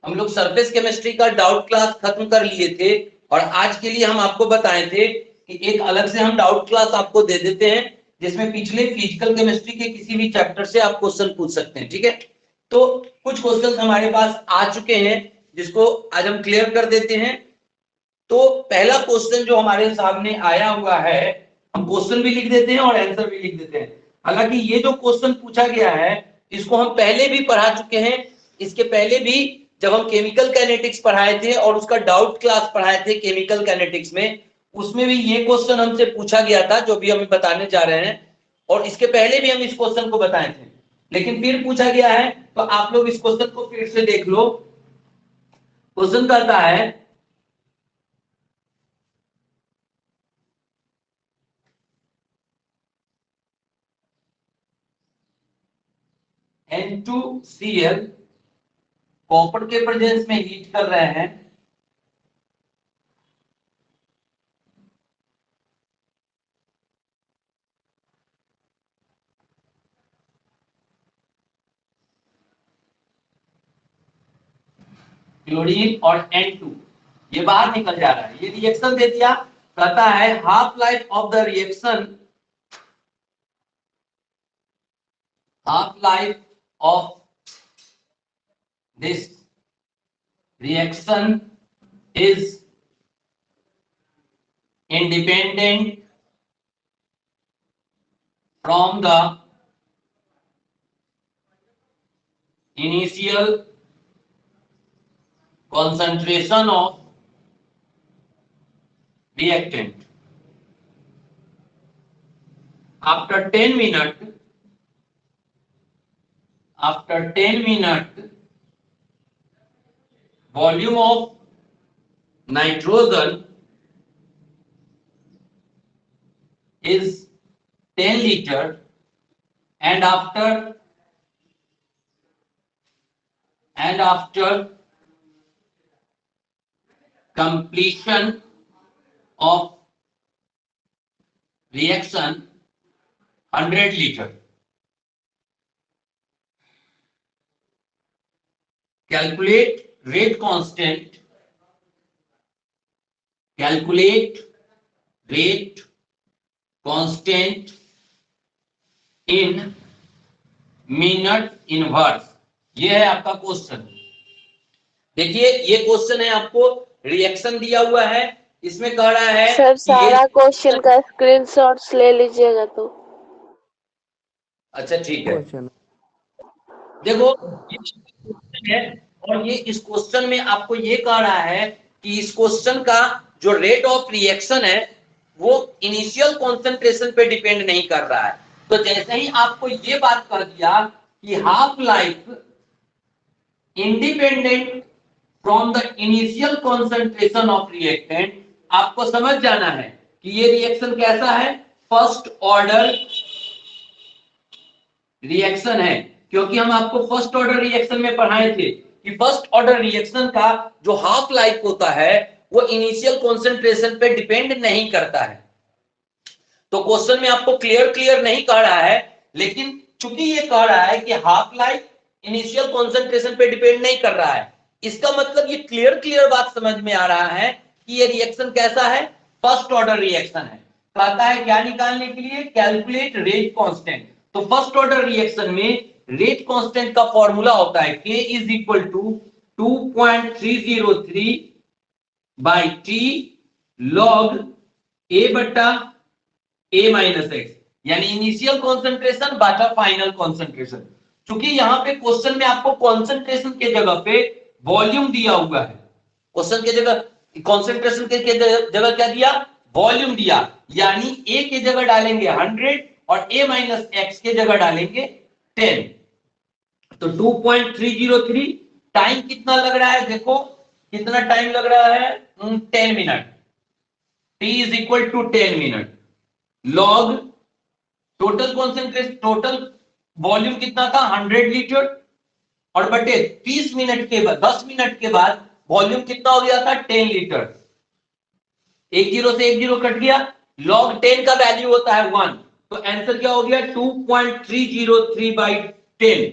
हम लोग surface chemistry का डाउट क्लास खत्म कर लिए थे और आज के लिए हम आपको बताए थे कि एक अलग से हम डाउट क्लास आपको दे देते हैं जिसमें पिछले फिजिकल केमिस्ट्री के किसी भी चैप्टर से आप क्वेश्चन पूछ सकते हैं। ठीक है, तो कुछ क्वेश्चन हमारे पास आ चुके हैं जिसको आज हम क्लियर कर देते हैं। तो पहला क्वेश्चन जो हमारे सामने आया हुआ है, हम क्वेश्चन भी लिख देते हैं और आंसर भी लिख देते हैं। हालांकि ये जो क्वेश्चन पूछा गया है इसको हम पहले भी पढ़ा चुके हैं। इसके पहले भी जब हम केमिकल काइनेटिक्स पढ़ाए थे और उसका डाउट क्लास पढ़ाए थे केमिकल काइनेटिक्स में, उसमें भी ये क्वेश्चन हमसे पूछा गया था जो भी हम बताने जा रहे हैं। और इसके पहले भी हम इस क्वेश्चन को बताए थे, लेकिन फिर पूछा गया है तो आप लोग इस क्वेश्चन को फिर से देख लो। क्वेश्चन करता है N2Cl कॉपर के प्रेजेंस में हीट कर रहे हैं क्लोरीन और N2, ये बाहर निकल जा रहा है। ये रिएक्शन दे दिया, कहता है half life of the reaction, half life of this reaction is independent from the initial concentration of reactant. After 10 minutes, volume of nitrogen is 10 liter, and after completion of reaction 100 liter. Calculate rate constant in minute inverse. ये है आपका question. देखिए ये question है, आपको reaction दिया हुआ है, इसमें कह रहा है सर सारा क्वेश्चन का स्क्रीनशॉट्स ले लीजिएगा तो। अच्छा ठीक है, देखो ये क्वेश्चन है और ये इस क्वेश्चन में आपको ये कह रहा है कि इस क्वेश्चन का जो रेट ऑफ रिएक्शन है वो इनिशियल कॉन्सेंट्रेशन पे डिपेंड नहीं कर रहा है। तो जैसे ही आपको ये बात कर दिया कि half life independent from the initial concentration of reactant, आपको समझ जाना है कि ये रिएक्शन कैसा है, फर्स्ट ऑर्डर रिएक्शन है। क्योंकि हम आपको फर्स्ट ऑर्डर रिएक्शन में पढ़ाए थे कि फर्स्ट ऑर्डर रिएक्शन का जो हाफ लाइफ होता है वो इनिशियल कॉन्सेंट्रेशन पे डिपेंड नहीं करता है। तो क्वेश्चन में आपको क्लियर नहीं कह रहा है, लेकिन चूंकि ये कह रहा है कि हाफ लाइफ इनिशियल कॉन्सेंट्रेशन पे डिपेंड नहीं कर रहा है, इसका मतलब ये क्लियर बात समझ में आ रहा है कि ये रिएक्शन कैसा है, फर्स्ट ऑर्डर रिएक्शन है। कहता है क्या निकालने के लिए, कैलकुलेट रेट कांस्टेंट। तो फर्स्ट ऑर्डर रिएक्शन में रेट कांस्टेंट का फॉर्मूला होता है K is equal to 2.303 by T log A बट्टा A माइनस एक्स, यानी इनिशियल कॉन्सेंट्रेशन बटा फाइनल कॉन्सेंट्रेशन। क्योंकि यहाँ पे क्वेश्चन में आपको कॉन्सेंट्रेशन के जगह पे वॉल्यूम दिया हुआ है, क्वेश्चन के जगह कॉन्सेंट्रेशन के जगह क्या दिया, वॉल्यूम दिया, यानी A के जगह डालेंगे 100 और A माइनस एक्स के जगह डालेंगे 10। तो 2.303, टाइम कितना लग रहा है, देखो कितना टाइम लग रहा है, 10 minute. T is equal to 10 minute log total concentration, total volume कितना था 100 लीटर, और बटे 30 मिनट के बाद 10 मिनट के बाद वॉल्यूम कितना हो गया था 10 लीटर। एक जीरो से एक जीरो कट गया, लॉग 10 का वैल्यू होता है 1, तो आंसर क्या हो गया 2.303 बाई 10।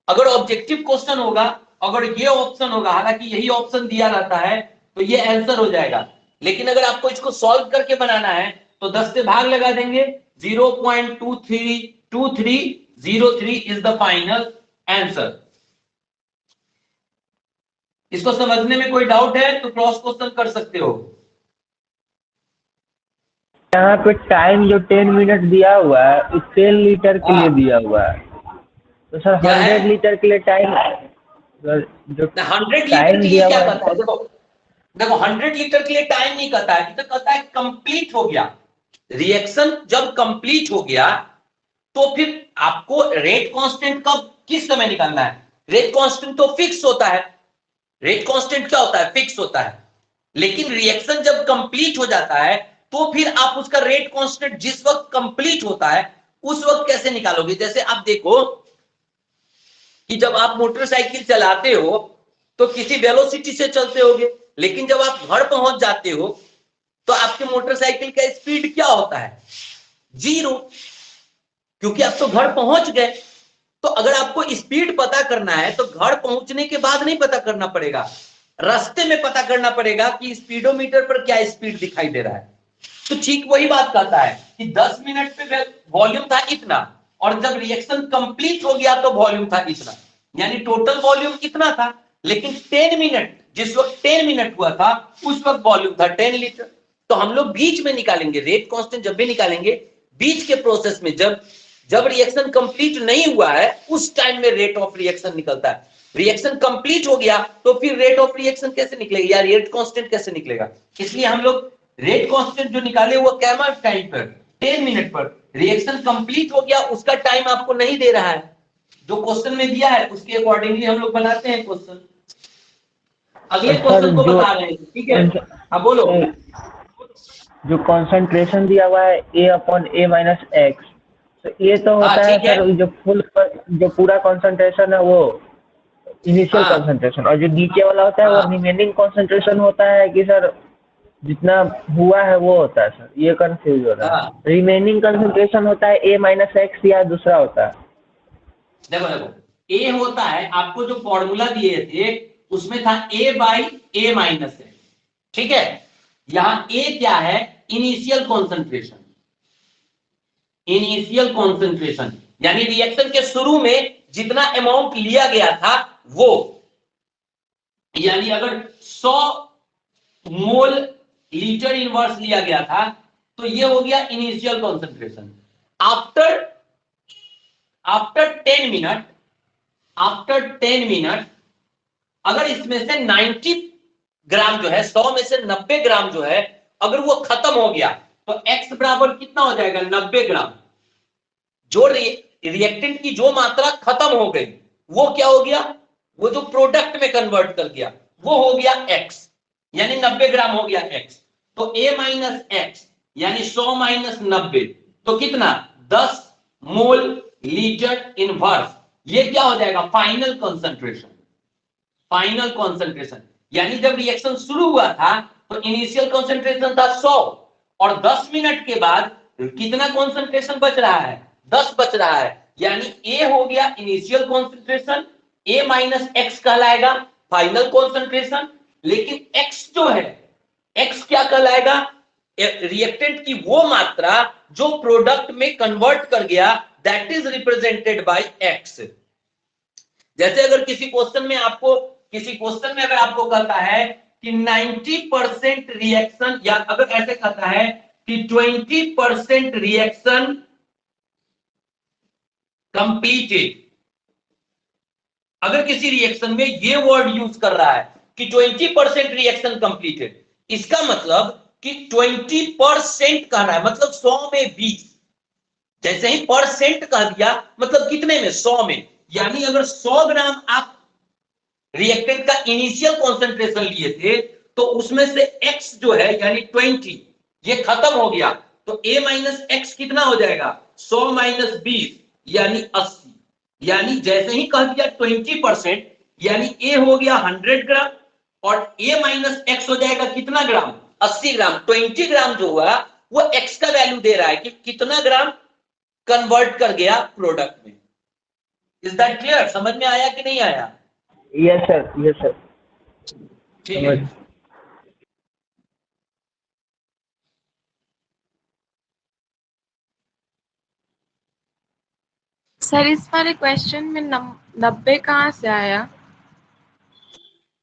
अगर ऑब्जेक्टिव क्वेश्चन होगा अगर ये ऑप्शन होगा, हालांकि यही ऑप्शन दिया रहता है, तो ये आंसर हो जाएगा। लेकिन अगर आपको इसको सॉल्व करके बनाना है तो 10 से भाग लगा देंगे, 0.232303 इज द फाइनल आंसर। इसको समझने में कोई डाउट है तो क्रॉस क्वेश्चन कर सकते हो। यहाँ पे टाइम जो 10 मिनट दिया हुआ है वो 10 लीटर के लिए दिया हुआ है, तो सर क्या है? 100 लीटर के लिए टाइम जो 100 लीटर टाइम के लिए दिया क्या हुआ कहता है? देखो देखो 100 लीटर के लिए टाइम नहीं कहता है, तो कहता है कंप्लीट हो गया। रिएक्शन जब कंप्लीट हो गया तो फिर आपको रेट कांस्टेंट कब किस समय निकालना है? रेट कांस्टेंट तो फिक्स होता है। रेट कांस्टेंट क्या होता है? फिक्स होता है। लेकिन रिएक्शन जब कंप्लीट हो जाता है तो फिर आप उसका रेट कांस्टेंट जिस वक्त कंप्लीट होता है उस वक्त कैसे निकालोगे? जैसे आप देखो कि जब आप मोटरसाइकिल चलाते हो तो किसी वेलोसिटी से चलते होगे, लेकिन जब आप घर पहुंच जाते हो तो आपके मोटरसाइकिल का स्पीड क्या होता है? 0, क्योंकि आप तो घर पहुंच गए। तो अगर आपको स्पीड पता करना है तो घर पहुंचने के बाद नहीं पता करना पड़ेगा, रास्ते में पता करना पड़ेगा कि स्पीडोमीटर पर क्या स्पीड दिखाई दे रहा है। तो ठीक वही बात कहता है कि 10 मिनट पे वॉल्यूम था इतना, और जब रिएक्शन कंप्लीट हो गया तो वॉल्यूम था इतना, यानी टोटल वॉल्यूम इतना था। लेकिन 10 मिनट, जिस वक्त 10 मिनट हुआ था उस वक्त वॉल्यूम था 10 लीटर। तो हम लोग बीच में निकालेंगे रेट कांस्टेंट, जब भी निकालेंगे बीच के प्रोसेस में, जब रिएक्शन कंप्लीट नहीं हुआ है उस टाइम में रेट ऑफ रिएक्शन निकलता है। रिएक्शन कंप्लीट हो गया तो फिर रेट ऑफ रिएक्शन कैसे निकलेगा या रेट कांस्टेंट कैसे निकलेगा? इसलिए हम लोग रेट कांस्टेंट जो निकाले वो क्या टाइम पर? 10 मिनट पर। रिएक्शन कंप्लीट हो गया उसका टाइम आपको नहीं दे रहा है, जो क्वेश्चन में दिया है उसके अकॉर्डिंगली हम लोग बनाते हैं क्वेश्चन। अगले क्वेश्चन को बता रहे हैं, ठीक है? हाँ बोलो। जो कंसंट्रेशन दिया हुआ है A/A-X, तो ये तो हाँ होता है ठीक है। सर जो पूरा कंसंट्रेशन है वो इनिशियल हाँ कंसंट्रेशन, और जो नीचे वाला होता है वो हाँ रिमेनिंग कंसंट्रेशन होता है कि सर जितना हुआ है वो होता है? सर ये कंफ्यूज हो रहा है, हाँ, रिमेनिंग कंसंट्रेशन होता है A-X या दूसरा होता है? देखो देखो, ए होता है, आपको जो फॉर्मूला दिए थे उसमें था A/A-, ठीक है? यहां ए क्या है? Initial concentration. इनिशियल कॉन्सेंट्रेशन यानी रिएक्शन के शुरू में जितना अमाउंट लिया गया था वो, यानी अगर 100 मोल लीटर इनवर्स लिया गया था तो ये हो गया initial concentration. After after 10 minute, after 10 minute अगर इसमें से 90 ग्राम जो है, 100 में से 90 ग्राम जो है अगर वो खत्म हो गया तो x बराबर कितना हो जाएगा? 90 ग्राम। जो रिएक्टेंट की जो मात्रा खत्म हो गई वो क्या हो गया? वो जो प्रोडक्ट में कन्वर्ट कर गया वो हो गया x, यानी 90 ग्राम हो गया x। तो A-X यानी 100 माइनस 90 तो कितना? 10 मोल लीटर इनवर्स। ये क्या हो जाएगा? Final concentration. फाइनल कंसंट्रेशन यानी जब रिएक्शन शुरू हुआ था तो इनिशियल कंसंट्रेशन था 100, और 10 मिनट के बाद कितना कंसंट्रेशन बच रहा है? 10 बच रहा है, यानी ए हो गया इनिशियल कंसंट्रेशन, A-X कहलाएगा फाइनल कंसंट्रेशन। लेकिन x जो है, x क्या कहलाएगा? रिएक्टेंट की वो मात्रा जो प्रोडक्ट में कन्वर्ट कर गया, that is represented by x। जैसे अगर किसी क्वेश्चन में अगर आपको कहता है कि 90% रिएक्शन, या अगर ऐसे कहता है कि 20% रिएक्शन कंप्लीटेड, अगर किसी रिएक्शन में ये वर्ड यूज कर रहा है कि 20% रिएक्शन कंप्लीटेड, इसका मतलब कि 20% कह रहा है, मतलब 100 में 20। जैसे ही परसेंट कह दिया मतलब कितने में? 100 में। यानी अगर 100 ग्राम आप रिएक्टेंट का इनिशियल कॉन्सेंट्रेशन लिए थे तो उसमें से x जो है यानी 20 ये खत्म हो गया, तो A-X कितना हो जाएगा? 100 माइनस 20 यानी 80। यानी जैसे ही कह दिया 20% यानी A हो गया 100 ग्राम और A-X हो जाएगा कितना ग्राम? 80 ग्राम। 20 ग्राम जो हुआ वो x का वैल्यू दे रहा है कि कितना ग्राम कन्वर्ट कर गया प्रोडक्ट में। Is that clear? समझ में आया कि नहीं आया? Yes sir, yes sir. ठीक है। सर इस वाले क्वेश्चन में 90 कहाँ से आया?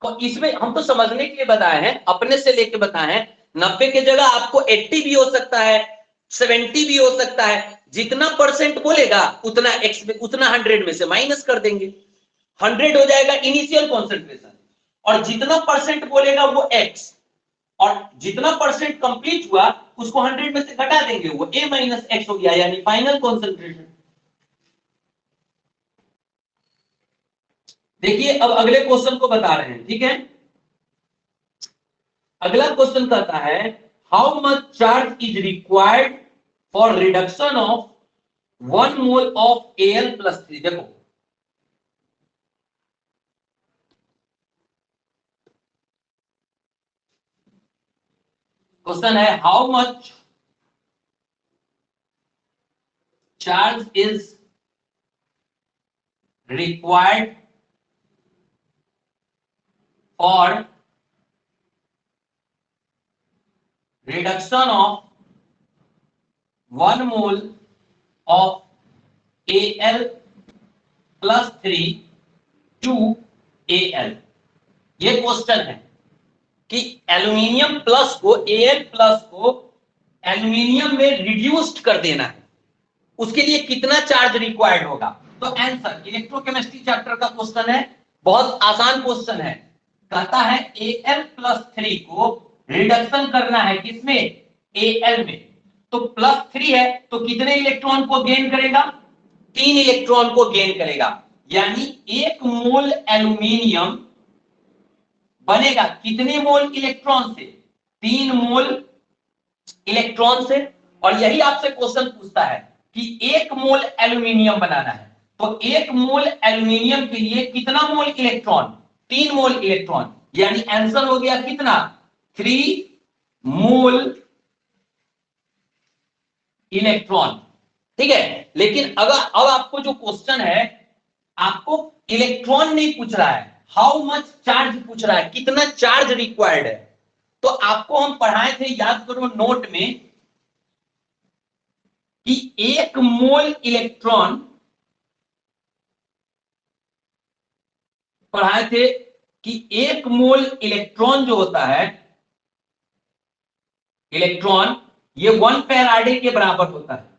तो इसमें हम तो समझने के लिए बताए हैं, अपने से लेके बताए हैं। 90 की जगह आपको 80 भी हो सकता है, 70 भी हो सकता है। जितना परसेंट बोलेगा उतना एक्स में, उतना 100 में से माइनस कर देंगे। 100 हो जाएगा इनिशियल कॉन्सेंट्रेशन, और जितना परसेंट बोलेगा वो एक्स, और जितना परसेंट कंप्लीट हुआ उसको 100 में से घटा देंगे, वो ए माइनस एक्स हो गया, यानी फाइनल कॉन्सेंट्रेशन। देखिए अब अगले क्वेश्चन को बता रहे हैं, ठीक है। अगला क्वेश्चन कहता है how much charge is required for reduction of 1 mole of Al+3। देखो क्वेश्चन है how much charge is required for reduction of 1 mole of Al+3 to Al। ये क्वेश्चन है कि एल्यूमिनियम प्लस को, Al प्लस को aluminium में reduced कर देना है, उसके लिए कितना चार्ज रिक्वायर्ड होगा। तो आंसर इलेक्ट्रोकेमिस्ट्री चैप्टर का क्वेश्चन है, बहुत आसान क्वेश्चन है। कहता है Al+3 को रिडक्शन करना है किसमें, Al में। तो +3 है तो कितने इलेक्ट्रॉन को गेन करेगा, 3 इलेक्ट्रॉन को गेन करेगा, यानी 1 मोल एल्यूमिनियम बनेगा कितने मोल इलेक्ट्रॉन से, 3 मोल इलेक्ट्रॉन से। और यही आपसे क्वेश्चन पूछता है कि 1 मोल एल्यूमिनियम बनाना है, तो 1 मोल एल्यूमिनियम के लिए कितना मोल इलेक्ट्रॉन, 3 मोल इलेक्ट्रॉन, यानी आंसर हो गया कितना, 3 मोल इलेक्ट्रॉन। ठीक है। लेकिन अगर अब आपको जो क्वेश्चन है, आपको इलेक्ट्रॉन नहीं पूछ रहा है, हाउ मच चार्ज पूछ रहा है, कितना चार्ज रिक्वायर्ड है। तो आपको हम पढ़ाए थे, याद करो नोट में, कि 1 मोल इलेक्ट्रॉन पढ़ाए थे कि 1 मोल इलेक्ट्रॉन जो होता है, इलेक्ट्रॉन ये 1 फैराडे के बराबर होता है,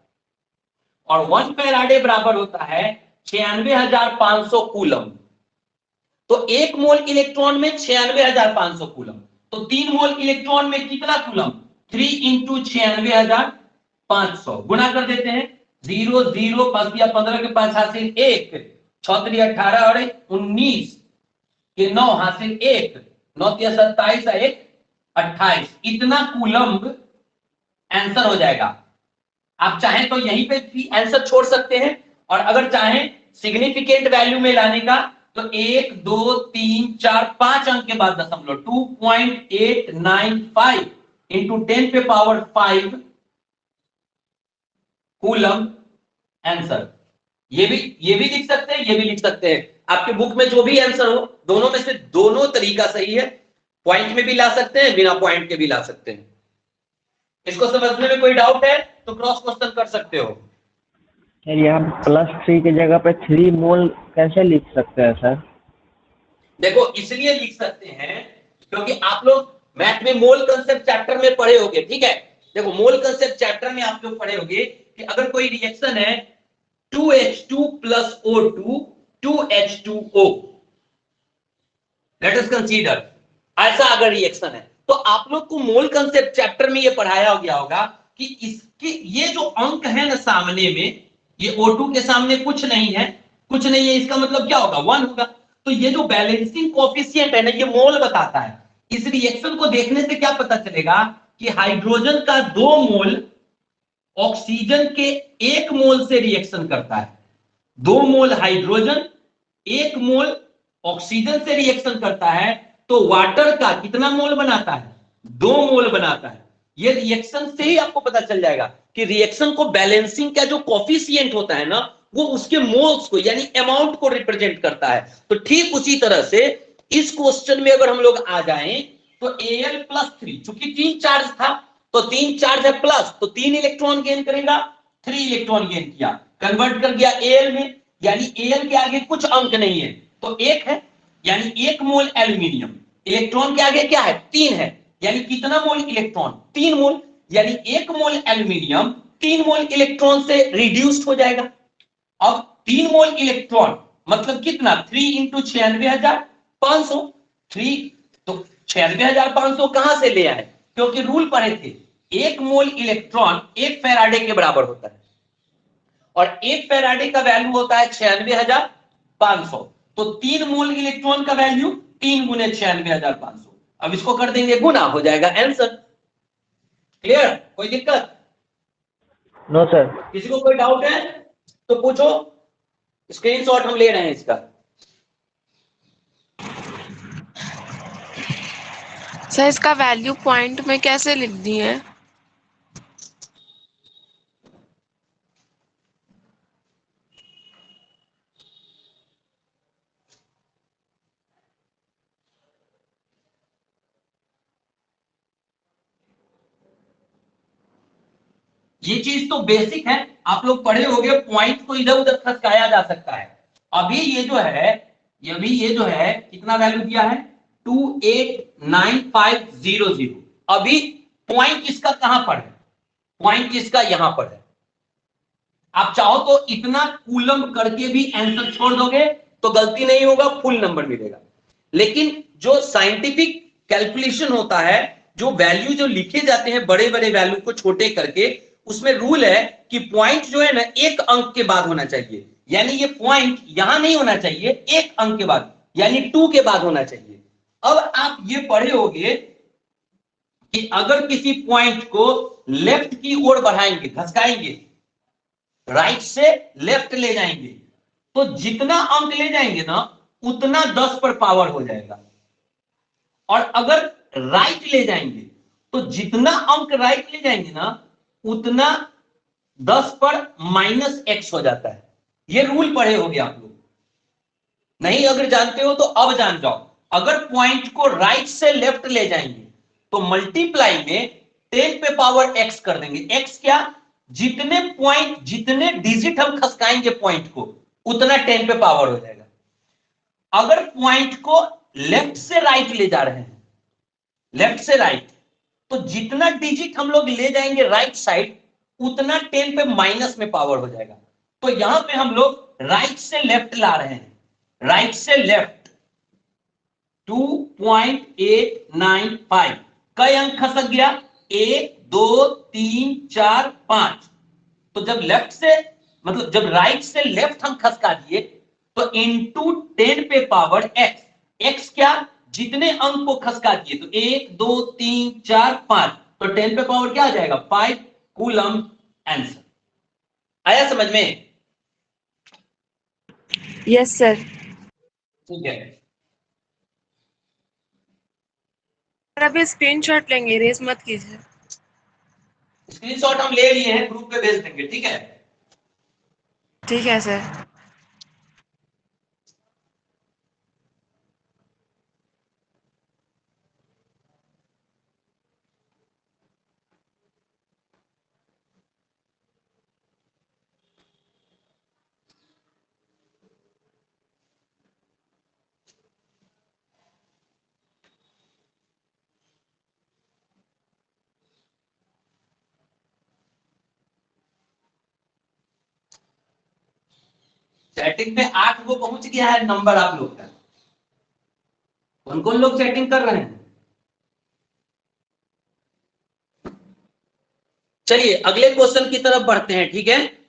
और 1 फैराडे बराबर होता है 96,500 कूलम। तो 1 मोल इलेक्ट्रॉन में 96,500 कूलम, तो 3 मोल इलेक्ट्रॉन में कितना कूलम, 3 इंटू 96,500 गुणा कर देते हैं, 0 0 5 या 15 के 5 हासिल 1, 6 18 और 19 के 9 हासिल 1, 9 27 1 28, इतना कूलम आंसर हो जाएगा। आप चाहें तो यहीं पे भी आंसर छोड़ सकते हैं, और अगर चाहें सिग्निफिकेंट वैल्यू में लाने का तो 1 2 3 4 5 अंक के बाद दशमलव, 2.895 इंटू 10 पे पावर 5 कूलम आंसर। ये भी लिख सकते हैं, ये भी लिख सकते हैं। आपके बुक में जो भी आंसर हो, दोनों में से दोनों तरीका सही है। पॉइंट में भी ला सकते हैं, बिना पॉइंट के भी ला सकते हैं। इसको समझने में कोई डाउट है तो क्रॉस क्वेश्चन कर सकते हो। सर यहाँ +3 की जगह पे 3 मोल कैसे लिख सकते हैं सर? देखो इसलिए लिख सकते हैं क्योंकि आप लोग मैथ में मोल कंसेप्ट चैप्टर में पढ़े होंगे, ठीक है। देखो मोल कंसेप्ट चैप्टर में आप लोग पढ़े होंगे कि अगर कोई रिएक्शन है 2H2 + O2 2H2O, let us consider, ऐसा अगर रिएक्शन है तो आप लोग को मोल कंसेप्ट चैप्टर में ये पढ़ाया गया होगा कि इसके ये जो अंक है ना सामने में, ये O2 के सामने कुछ नहीं है, कुछ नहीं है, इसका मतलब क्या होगा, 1 होगा। तो ये जो बैलेंसिंग कोएफिशिएंट है ना, ये मोल बताता है। इस रिएक्शन को देखने से क्या पता चलेगा कि हाइड्रोजन का 2 मोल ऑक्सीजन के 1 मोल से रिएक्शन करता है, 2 मोल हाइड्रोजन 1 मोल ऑक्सीजन से रिएक्शन करता है, तो वाटर का कितना मोल बनाता है, 2 मोल बनाता है। ये रिएक्शन से ही आपको पता चल जाएगा कि रिएक्शन को बैलेंसिंग का जो कोफिशिएंट होता है ना, वो उसके मोल्स को यानी अमाउंट को रिप्रेजेंट करता है। तो ठीक उसी तरह से इस क्वेश्चन में अगर हम लोग आ जाएं तो Al+3, चूंकि 3 चार्ज था तो 3 चार्ज है प्लस, तो 3 इलेक्ट्रॉन गेन करेगा, 3 इलेक्ट्रॉन गेन किया, कन्वर्ट कर दिया Al में, यानी Al के आगे कुछ अंक नहीं है तो 1 है, यानी 1 मोल एल्यूमिनियम। इलेक्ट्रॉन के आगे क्या है? 3 है, यानी कितना मोल इलेक्ट्रॉन? 3 मोल, यानी 1 मोल एल्यूमिनियम 3 मोल इलेक्ट्रॉन से रिड्यूस्ड हो जाएगा। अब 3 मोल इलेक्ट्रॉन मतलब कितना? 3 इंटू 96,500, 3 तो 96,500 कहां से ले आए? क्योंकि रूल पढ़े थे 1 मोल इलेक्ट्रॉन 1 फैराडे के बराबर होता है और 1 फैराडे का वैल्यू होता है 96,500, तो 3 मोल इलेक्ट्रॉन का वैल्यू 3 गुने 96,500। अब इसको कर देंगे गुना, हो जाएगा आंसर। क्लियर? कोई दिक्कत? No sir. किसी को कोई डाउट है तो पूछो, स्क्रीनशॉट हम ले रहे हैं इसका। सर इसका वैल्यू पॉइंट में कैसे लिख दी है? ये चीज तो बेसिक है, आप लोग पढ़े होंगे, पॉइंट को इधर उधर खसकाया जा सकता है। अभी ये जो है, कितना वैल्यू दिया है? 289500। अभी पॉइंट इसका कहां पर है? पॉइंट इसका यहां पर है। आप चाहो तो इतना कूलम करके भी आंसर छोड़ दोगे तो गलती नहीं होगा, फुल नंबर मिलेगा। लेकिन जो साइंटिफिक कैलकुलेशन होता है, जो वैल्यू जो लिखे जाते हैं बड़े बड़े वैल्यू को छोटे करके, उसमें रूल है कि पॉइंट जो है ना 1 अंक के बाद होना चाहिए, यानी ये पॉइंट यहां नहीं होना चाहिए, 1 अंक के बाद यानी 2 के बाद होना चाहिए। अब आप ये पढ़े होंगे कि अगर किसी पॉइंट को लेफ्ट की ओर बढ़ाएंगे, घसकाएंगे, राइट से लेफ्ट ले जाएंगे, तो जितना अंक ले जाएंगे ना उतना 10 पर पावर हो जाएगा, और अगर राइट ले जाएंगे तो जितना अंक राइट ले जाएंगे ना उतना 10 पर -x हो जाता है। ये रूल पढ़े होंगे आप लोग, नहीं अगर जानते हो तो अब जान जाओ। अगर पॉइंट को राइट से लेफ्ट ले जाएंगे तो मल्टीप्लाई में 10 पे पावर x कर देंगे। x क्या? जितने पॉइंट, जितने डिजिट हम खसकाएंगे पॉइंट को उतना 10 पे पावर हो जाएगा। अगर पॉइंट को लेफ्ट से राइट ले जा रहे हैं, लेफ्ट से राइट, तो जितना डिजिट हम लोग ले जाएंगे राइट साइड उतना 10 पे माइनस में पावर हो जाएगा। तो यहां पे हम लोग राइट से लेफ्ट ला रहे हैं, राइट से लेफ्ट 2.895, कई अंक खसक गया? 1 2 3 4 5। तो जब लेफ्ट से मतलब जब राइट से लेफ्ट हम खसका दिए तो इंटू 10 पे पावर x, x क्या? जितने अंक को खसका दिए, तो 1 2 3 4 5, तो 10 पे पावर क्या आ जाएगा? 5 कूलम आंसर। आया समझ में? Yes sir. ठीक है, सर अभी स्क्रीनशॉट लेंगे, रेस मत कीजिए। स्क्रीनशॉट हम ले लिए हैं, ग्रुप पे भेज देंगे, ठीक है? ठीक है सर। चैटिंग में 8 को पहुंच गया है नंबर आप लोग का। कौन कौन लोग चैटिंग कर रहे हैं? चलिए अगले क्वेश्चन की तरफ बढ़ते हैं, ठीक है?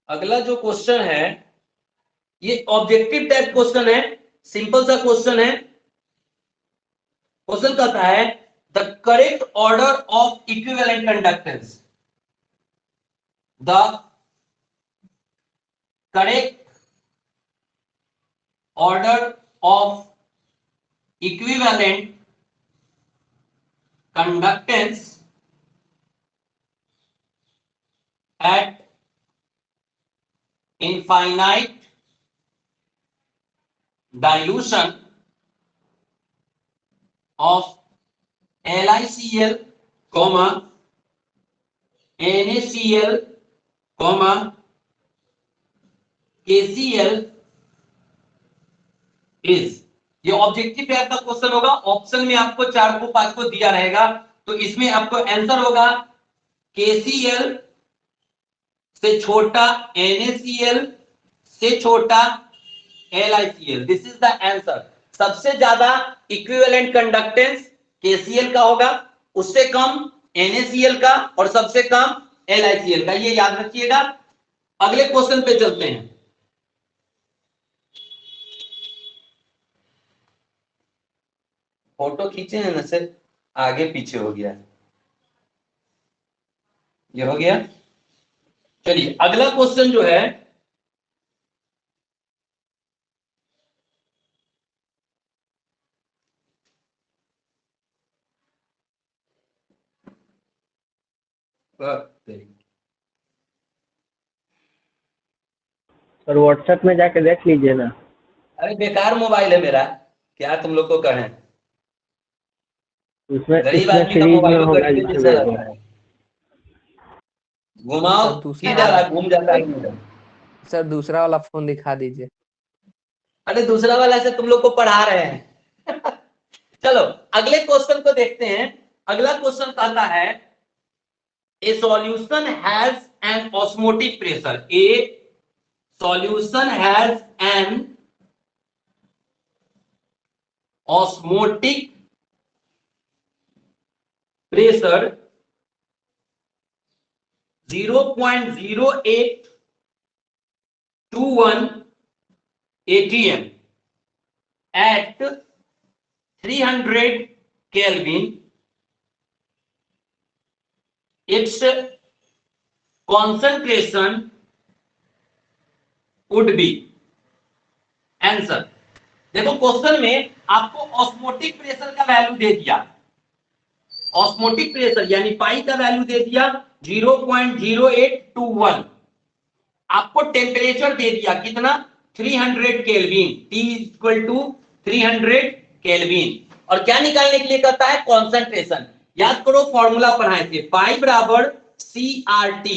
अगला जो क्वेश्चन है ये ऑब्जेक्टिव टाइप क्वेश्चन है, सिंपल सा क्वेश्चन है। क्वेश्चन कहता है the correct order of equivalent conductance, the correct order of equivalent conductance at infinite dilution of LiCl, NaCl, KCl is, ये ऑब्जेक्टिव टाइप का क्वेश्चन होगा। ऑप्शन में आपको 4 को 5 को दिया रहेगा, तो इसमें आपको आंसर होगा KCl से छोटा NaCl से छोटा LiCl। This is the answer. सबसे ज्यादा इक्विवेलेंट कंडक्टेंस KCl का होगा, उससे कम NaCl का और सबसे कम LiCl का, ये याद रखिएगा। अगले क्वेश्चन पे चलते हैं। फोटो खींचे हैं ना सर, आगे पीछे हो गया, ये हो गया। चलिए अगला क्वेश्चन जो है, और व्हाट्सएप में जाके देख लीजिए ना। अरे बेकार मोबाइल है मेरा, क्या तुम लोग को कहें, उसमें गरीब इसमें आदमी का सीरीज में मोबाइल होगा गरीब जिसे जैसा भेज रहता दो। है, घुमाओ सर दूसरा की जा रहा है, घूम जाता है। सर दूसरा वाला फोन दिखा दीजिए। अरे दूसरा वाला से तुम लोग को पढ़ा रहे हैं। चलो अगले क्वेश्चन को देखते हैं। अगला क्वेश्चन कहता है ए solution has an osmotic pressure, A solution has an osmotic pressure 0.0821 atm at 300 Kelvin. Its concentration would be, answer. देखो क्वेश्चन में आपको ऑस्मोटिक प्रेशर का वैल्यू दे दिया, ऑस्मोटिक प्रेशर यानी पाई का वैल्यू दे दिया 0.0821, आपको टेम्परेचर दे दिया कितना 300 kelvin, T equal to 300 kelvin, और क्या निकालने के लिए कहता है कॉन्सेंट्रेशन। याद करो फॉर्मूला पढ़ाए थे, पाई बराबर CRT,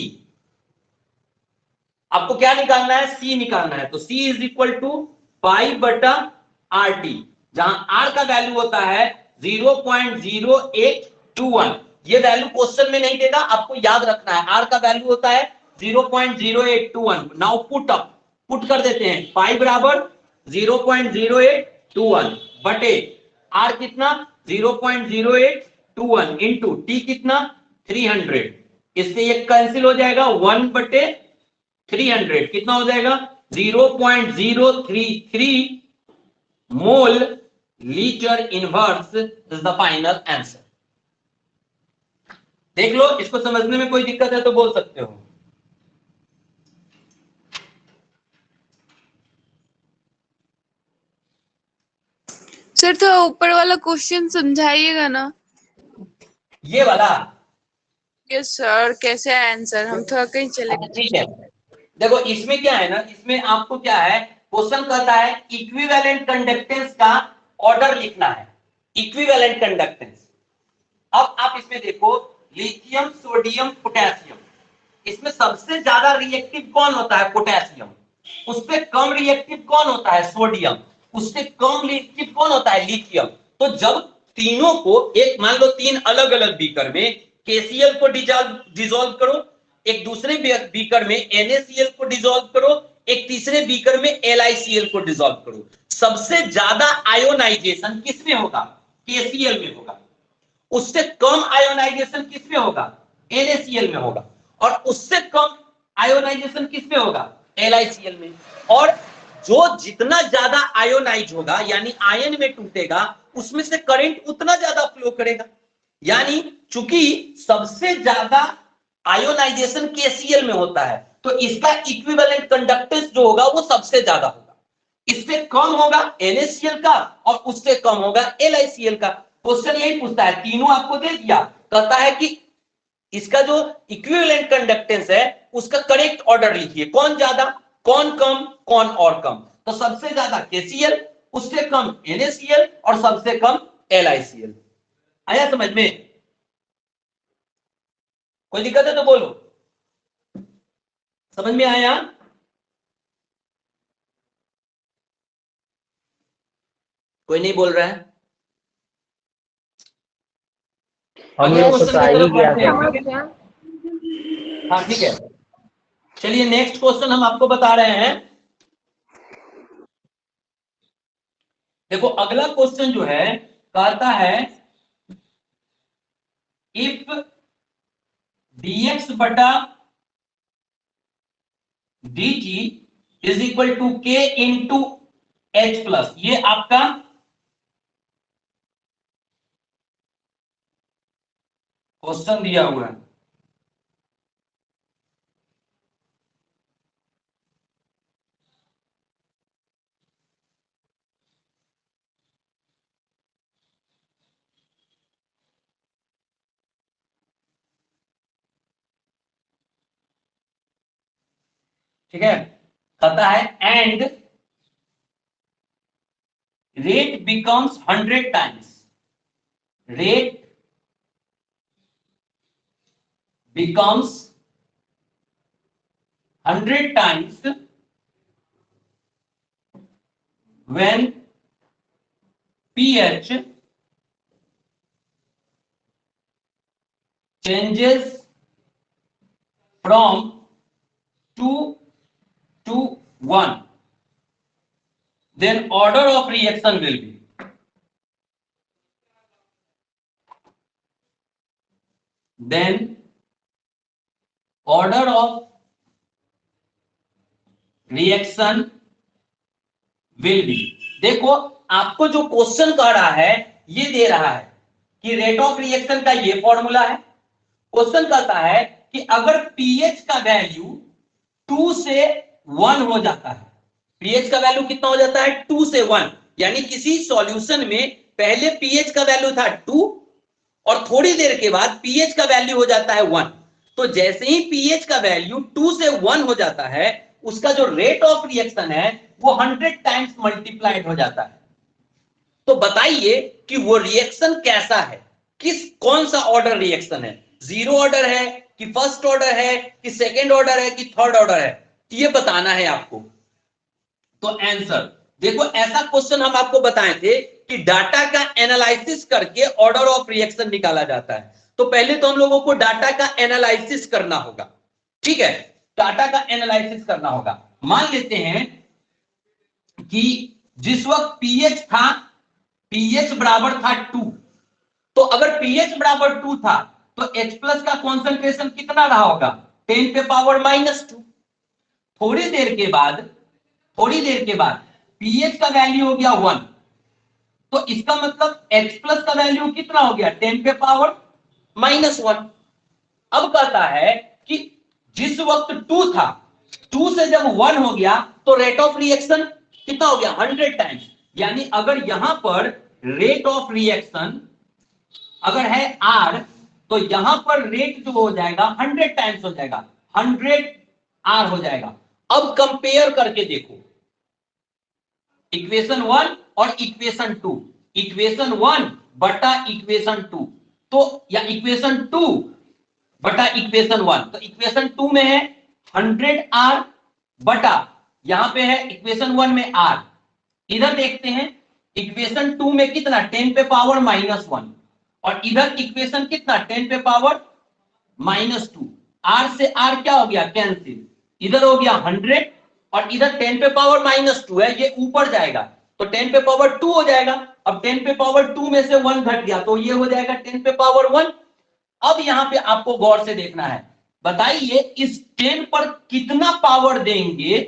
आपको क्या निकालना है C निकालना है, तो C इज इक्वल टू पाई बटा RT, जहां R का वैल्यू होता है 0.0821। ये वैल्यू क्वेश्चन में नहीं देगा, आपको याद रखना है R का वैल्यू होता है 0.0821। नाउ पुट कर देते हैं, पाई बराबर 0.0821 बटे R कितना 0.0821 इंटू T कितना 300, इससे ये कैंसिल हो जाएगा 1 बटे 300, कितना हो जाएगा 0.033 mole litre inverse is the final answer. देख लो, इसको समझने में कोई दिक्कत है तो बोल सकते हो। सर तो ऊपर वाला क्वेश्चन समझाइएगा ना। ये वाला यस सर, कैसे है आंसर, हम थोड़ा कहीं चले गए। ठीक है, देखो इसमें क्या है ना, इसमें आपको क्या है, क्वेश्चन कहता है इक्विवेलेंट कंडक्टेंस का ऑर्डर लिखना है, इक्विवेलेंट कंडक्टेंस। अब आप इसमें देखो लिथियम सोडियम पोटेशियम, इसमें सबसे ज्यादा रिएक्टिव कौन होता है पोटेशियम, उससे कम रिएक्टिव कौन होता है सोडियम, उससे कम रिएक्टिव कौन होता है लिथियम। तो जब तीनों को एक मान लो 3 अलग अलग बीकर में KCl को डिसॉल्व करो, एक दूसरे बीकर में NaCl को डिसॉल्व करो, एक तीसरे बीकर में LiCl को डिसॉल्व करो, सबसे ज्यादा आयोनाइजेशन किसमें होगा KCl में होगा, उससे कम आयोनाइजेशन किसमें होगा NaCl में होगा, और उससे कम आयोनाइजेशन किसमें होगा LiCl में। और जो जितना ज्यादा आयोनाइज होगा यानी आयन में टूटेगा, उसमें से करंट उतना ज्यादा फ्लो करेगा। यानी चूंकि सबसे ज्यादा आयोनाइजेशन KCl में होता है, तो इसका इक्विवेलेंट कंडक्टेंस जो होगा वो सबसे ज्यादा होगा, इससे कम होगा NaCl का और उससे कम होगा LiCl का। क्वेश्चन यही पूछता है, तीनों आपको दे दिया, कहता है कि इसका जो इक्विवेलेंट कंडक्टेंस है उसका करेक्ट ऑर्डर लिखिए, कौन ज्यादा कौन कम कौन और कम। तो सबसे ज्यादा KCl, उससे कम NaCl और सबसे कम LiCl। आया समझ में? कोई दिक्कत है तो बोलो, समझ में आया? कोई नहीं बोल रहा है। हम अगले लोग को क्वेश्चन तो आ की ही तरफ गया बढ़ते हैं, था। ठीक है? हाँ ठीक है, चलिए नेक्स्ट क्वेश्चन हम आपको बता रहे हैं। देखो अगला क्वेश्चन जो है कहता है इफ dx बटा dt is equal to k into H plus, ये आपका क्वेश्चन दिया हुआ है। ठीक है, कहता है and rate becomes 100 times, rate becomes 100 times when pH changes from 2 to 1, then order of reaction will be, then order of reaction will be। देखो आपको जो क्वेश्चन कह रहा है ये दे रहा है कि रेट ऑफ रिएक्शन का ये फॉर्मूला है। क्वेश्चन कहता है कि अगर पीएच का वैल्यू 2 से 1 हो जाता है, पीएच का वैल्यू कितना हो जाता है 2 से 1, यानी किसी सॉल्यूशन में पहले पीएच का वैल्यू था 2 और थोड़ी देर के बाद पीएच का वैल्यू हो जाता है 1, तो जैसे ही पीएच का वैल्यू 2 से 1 हो जाता है उसका जो रेट ऑफ रिएक्शन है वो 100 टाइम्स मल्टीप्लाइड हो जाता है। तो बताइए कि वो रिएक्शन कैसा है, कौन सा ऑर्डर रिएक्शन है, जीरो ऑर्डर है कि फर्स्ट ऑर्डर है कि सेकेंड ऑर्डर है कि थर्ड ऑर्डर है, ये बताना है आपको। तो आंसर देखो, ऐसा क्वेश्चन हम आपको बताए थे कि डाटा का एनालिसिस करके ऑर्डर ऑफ रिएक्शन निकाला जाता है। तो पहले तो हम लोगों को डाटा का एनालिसिस करना होगा, ठीक है, डाटा का एनालिसिस करना होगा। मान लेते हैं कि जिस वक्त पीएच था, पीएच बराबर था 2, तो अगर पीएच बराबर 2 था तो H प्लस का कॉन्सेंट्रेशन कितना रहा होगा 10 पे पावर -2। थोड़ी देर के बाद पीएच का वैल्यू हो गया 1, तो इसका मतलब H प्लस का वैल्यू कितना हो गया 10 पे पावर -1। अब कहता है कि जिस वक्त 2 था, 2 से जब 1 हो गया तो रेट ऑफ रिएक्शन कितना हो गया 100 टाइम्स, यानी अगर यहां पर रेट ऑफ रिएक्शन अगर है R तो यहां पर रेट जो हो जाएगा 100 टाइम्स हो जाएगा, 100 R हो जाएगा। अब कंपेयर करके देखो इक्वेशन 1 और इक्वेशन 2, इक्वेशन 1 बटा इक्वेशन 2, तो या इक्वेशन 2 बटा इक्वेशन 1, तो इक्वेशन 2 में है 100R बटा यहां पे है इक्वेशन 1 में R। इधर देखते हैं इक्वेशन 2 में कितना 10 पे पावर -1 और इधर इक्वेशन कितना 10 पे पावर -2, R से R क्या हो गया कैंसिल, इधर हो गया 100 और इधर 10 पे पावर -2 है, ये ऊपर जाएगा तो 10 पे पावर 2 हो जाएगा। अब 10 पे पावर 2 में से 1 घट गया तो ये हो जाएगा 10 पे पावर 1। अब यहां पे आपको गौर से देखना है, बताइए इस 10 पर कितना पावर देंगे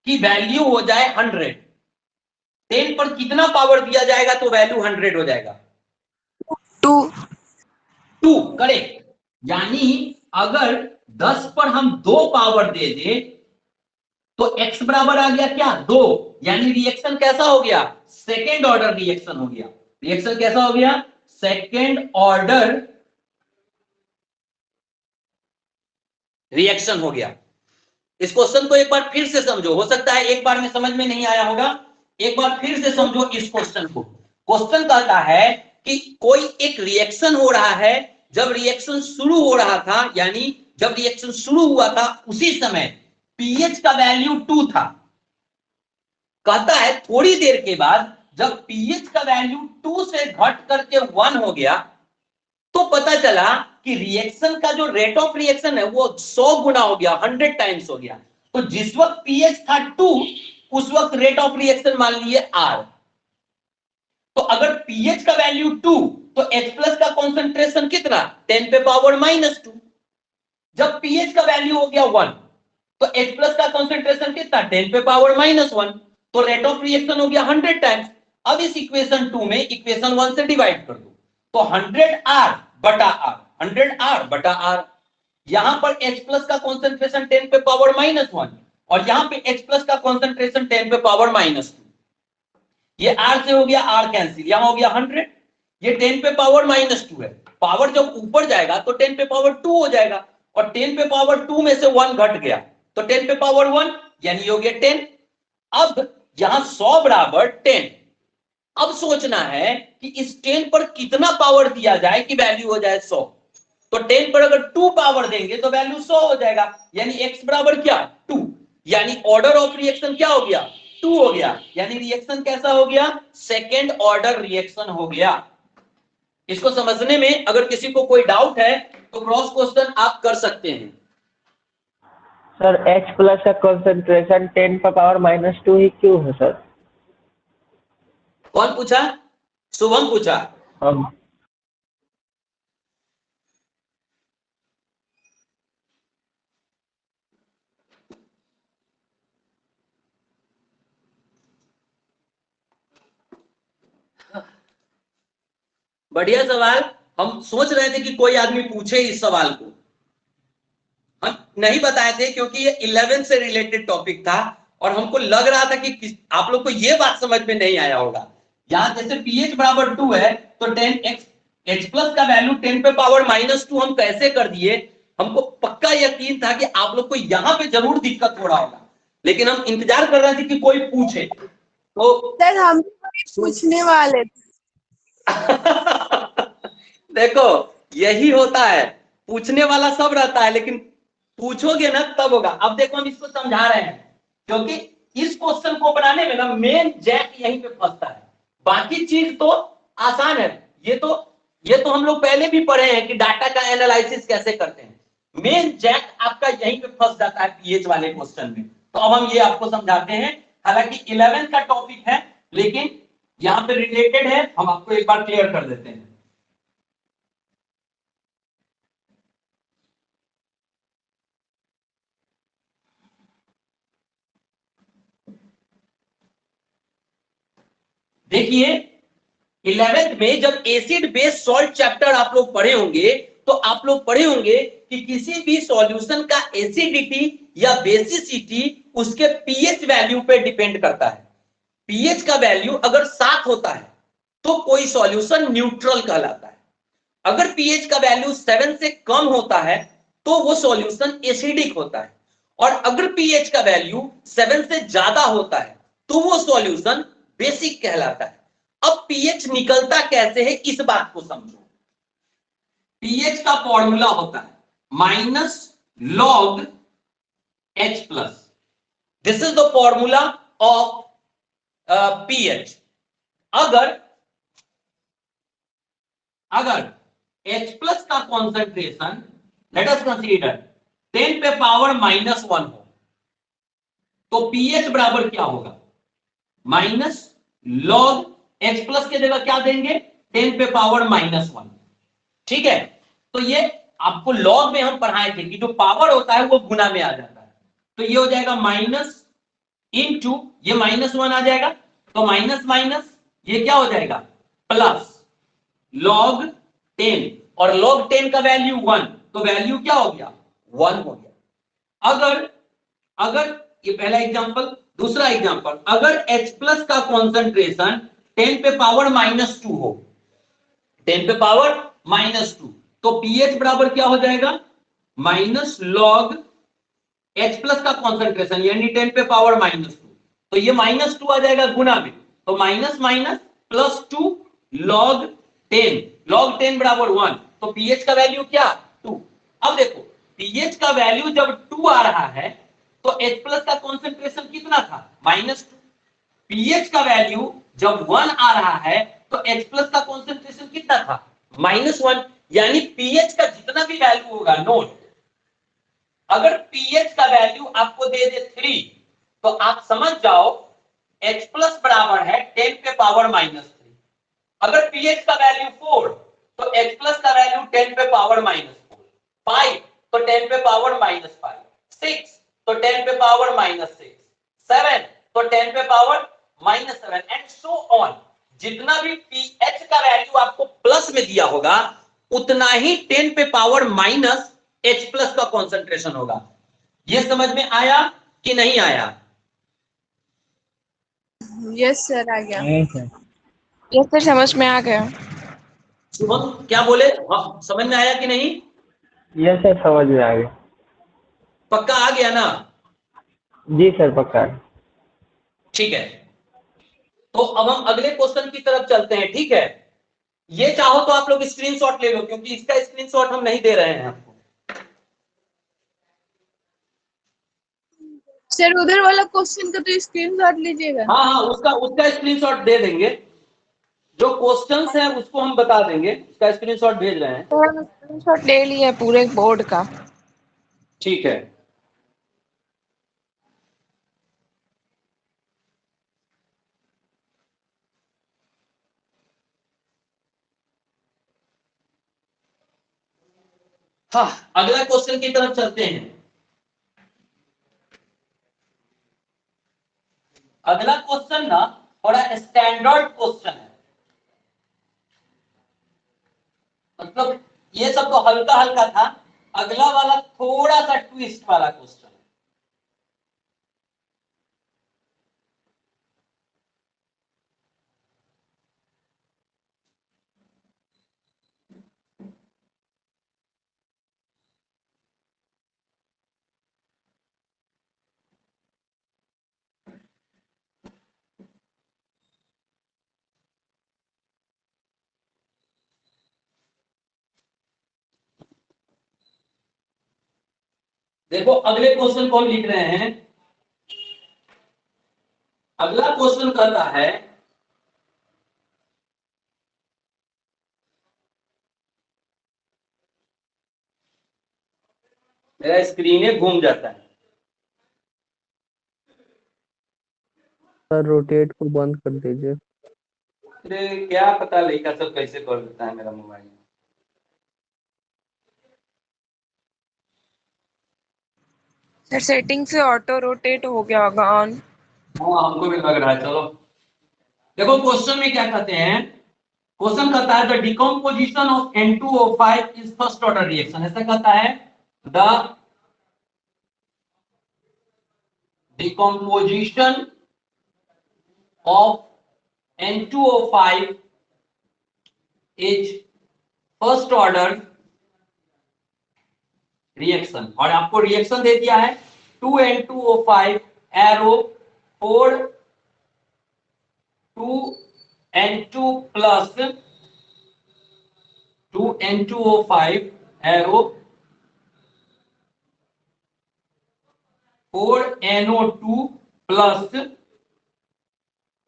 कि वैल्यू हो जाए 100, 10 पर कितना पावर दिया जाएगा तो वैल्यू 100 हो जाएगा 2। 2 करेक्ट। यानी अगर 10 पर हम 2 पावर दे दे तो x बराबर आ गया क्या 2, यानी रिएक्शन कैसा हो गया, सेकेंड ऑर्डर रिएक्शन हो गया। रिएक्शन कैसा हो गया, सेकेंड ऑर्डर रिएक्शन हो गया। इस क्वेश्चन को एक बार फिर से समझो, हो सकता है एक बार में समझ में नहीं आया होगा, एक बार फिर से समझो इस क्वेश्चन को। क्वेश्चन कहता है कि कोई एक रिएक्शन हो रहा है, जब रिएक्शन शुरू हो रहा था, यानी जब रिएक्शन शुरू हुआ था उसी समय पीएच का वैल्यू 2 था। कहता है थोड़ी देर के बाद जब पीएच का वैल्यू 2 से घट करके 1 हो गया तो पता चला कि रिएक्शन का जो रेट ऑफ रिएक्शन है वो 100 गुना हो गया, 100 टाइम्स हो गया। तो जिस वक्त पीएच था 2 उस वक्त रेट ऑफ रिएक्शन मान लिए R। तो अगर पीएच का वैल्यू 2 तो H प्लस का कॉन्सेंट्रेशन कितना, 10 पे पावर -2। जब पीएच का वैल्यू हो गया 1 तो H प्लस का कॉन्सेंट्रेशन कितना, 10 पे पावर -1, तो रेट ऑफ रिएक्शन हो गया 100 टाइम्स। अब इस इक्वेशन 2 में इक्वेशन 1 से डिवाइड कर दो तो 100R बटा R, 100R बटा R। यहां पर H प्लस का कॉन्सेंट्रेशन 10 पे पावर -1 और यहां पे H प्लस का कॉन्सेंट्रेशन 10 पे पावर -2। ये R से हो गया R कैंसिल, यहां हो गया 100, ये 10 पे पावर -2 है। पावर जब ऊपर जाएगा तो 10 पे पावर 2 हो जाएगा और 10 पे पावर 2 में से 1 घट गया तो 10 पे पावर 1 यानी हो गया 10। अब यहां 100 बराबर 10। अब सोचना है कि इस 10 पर कितना पावर दिया जाए कि वैल्यू हो जाए 100। तो 10 पर अगर 2 पावर देंगे तो वैल्यू 100 हो जाएगा, यानी x बराबर क्या 2, यानी ऑर्डर ऑफ रिएक्शन क्या हो गया 2 हो गया, यानी रिएक्शन कैसा हो गया, सेकेंड ऑर्डर रिएक्शन हो गया। इसको समझने में अगर किसी को कोई डाउट है तो क्रॉस क्वेश्चन आप कर सकते हैं। सर H प्लस का कॉन्सेंट्रेशन 10 पर पावर -2 ही क्यों है सर? कौन पूछा, शुभम पूछा। हम बढ़िया सवाल। हम सोच रहे थे कि कोई आदमी पूछे इस सवाल को, हम नहीं बताए थे क्योंकि ये 11 से रिलेटेड टॉपिक था और हमको लग रहा था कि आप लोग को ये बात समझ में नहीं आया होगा। यहां जैसे pH बराबर 2 है तो 10x H प्लस का वैल्यू 10 पे पावर -2 हम कैसे कर दिए, हमको पक्का यकीन था कि आप लोग को यहां पे जरूर दिक्कत हो रहा होगा, लेकिन हम इंतजार कर रहे थे कि कोई पूछे। तो सर हम पूछने वाले थे। देखो यही होता है, पूछने वाला सब रहता है लेकिन पूछोगे ना तब होगा। अब देखो हम इसको समझा रहे हैं क्योंकि इस क्वेश्चन को बनाने में ना मेन जैक यहीं पे फंसता है, बाकी चीज तो आसान है। ये तो हम लोग पहले भी पढ़े हैं कि डाटा का एनालिसिस कैसे करते हैं। मेन जैक आपका यहीं पे फंस जाता है पीएच वाले क्वेश्चन में। तो अब हम ये आपको समझाते हैं, हालांकि 11 का टॉपिक है लेकिन यहां पे रिलेटेड है, हम आपको एक बार क्लियर कर देते हैं। देखिए 11th में जब एसिड बेस सॉल्ट चैप्टर आप लोग पढ़े होंगे तो आप लोग पढ़े होंगे कि किसी भी सॉल्यूशन का एसिडिटी या बेसिसिटी उसके पीएच वैल्यू पे डिपेंड करता है। पीएच का वैल्यू अगर 7 होता है तो कोई सॉल्यूशन न्यूट्रल कहलाता है, अगर पीएच का वैल्यू 7 से कम होता है तो वो सॉल्यूशन एसिडिक होता है, और अगर पीएच का वैल्यू 7 से ज्यादा होता है तो वो सॉल्यूशन बेसिक कहलाता है। अब पीएच निकलता कैसे है इस बात को समझो। पीएच का फॉर्मूला होता है -log H plus, this is the formula of pH. अगर H प्लस का कॉन्सेंट्रेशन लेट अस कंसीडर 10 पे पावर -1 हो तो पीएच बराबर क्या होगा, -log H प्लस के जगह क्या देंगे 10 पे पावर -1। ठीक है, तो ये आपको लॉग में हम पढ़ाए थे कि जो पावर होता है वो गुना में आ जाता है, तो ये हो जाएगा माइनस इंटू ये -1 आ जाएगा, तो माइनस माइनस ये क्या हो जाएगा प्लस log 10, और log 10 का वैल्यू 1 तो वैल्यू क्या हो गया 1 हो गया। अगर ये पहला एग्जांपल, दूसरा एग्जांपल, अगर H प्लस का कॉन्सेंट्रेशन 10 पे पावर -2 हो, 10 पे पावर -2, तो pH बराबर क्या हो जाएगा, माइनस लॉग H प्लस का कॉन्सेंट्रेशन यानी 10 पे पावर -2, तो ये -2 आ जाएगा गुना में, तो माइनस माइनस +2 लॉग 10, लॉग 10 बराबर 1, तो pH का वैल्यू क्या 2। अब देखो pH का वैल्यू जब 2 आ रहा है तो H प्लस का कॉन्सेंट्रेशन कितना था -2, pH का वैल्यू जब 1 आ रहा है तो H प्लस का कॉन्सेंट्रेशन कितना था -1, यानी pH का जितना भी वैल्यू होगा, नोट, अगर pH का वैल्यू आपको दे दे 3 तो आप समझ जाओ H प्लस बराबर है 10 पे पावर -3, अगर pH का वैल्यू 4 तो H प्लस का वैल्यू 10 पे पावर -4, 5 तो 10 पे पावर -5, 6 तो 10 पे पावर -6, 7 तो 10 पे पावर -7 एंड सो ऑन। जितना भी pH का वैल्यू आपको प्लस में दिया होगा उतना ही 10 पे पावर माइनस H प्लस का कॉन्सेंट्रेशन होगा। ये समझ में आया कि नहीं आया? यस सर, आ गया। नहीं सर। यस सर, समझ में आ गया। शुभम क्या बोले, समझ में आया कि नहीं? यस सर, समझ में आ गया। पक्का आ गया ना? जी सर, पक्का है। ठीक है, तो अब हम अगले क्वेश्चन की तरफ चलते हैं। ठीक है, ये चाहो तो आप लोग स्क्रीनशॉट ले लो क्योंकि इसका स्क्रीनशॉट हम नहीं दे रहे हैं आपको। सर उधर वाला क्वेश्चन का तो स्क्रीनशॉट लीजिएगा। हाँ हाँ, उसका स्क्रीनशॉट दे देंगे, जो क्वेश्चंस हैं उसको हम बता देंगे, उसका स्क्रीनशॉट भेज रहे हैं। तो हम स्क्रीनशॉट ले लिए पूरे बोर्ड का। ठीक है, हाँ अगला क्वेश्चन की तरफ चलते हैं। अगला क्वेश्चन ना थोड़ा स्टैंडर्ड क्वेश्चन है, मतलब ये सब तो हल्का हल्का था, अगला वाला थोड़ा सा ट्विस्ट वाला क्वेश्चन है। देखो अगले क्वेश्चन को हम लिख रहे हैं। अगला क्वेश्चन कहता है मेरा स्क्रीन घूम जाता है, सर रोटेट को बंद कर दीजिए। अरे क्या पता लड़का सब कैसे कर देता है मेरा मोबाइल। सर सेटिंग से ऑटो रोटेट हो गया होगा ऑन। हाँ हमको भी लग रहा है। चलो देखो क्वेश्चन में क्या कहते हैं, क्वेश्चन कहता है the decomposition of N2O5 is first order reaction, ऐसा कहता है the decomposition of N2O5 is first order reaction, और आपको रिएक्शन दे दिया है 2N2O5 arrow 4 2N2 plus 2N2O5 arrow 4NO2 plus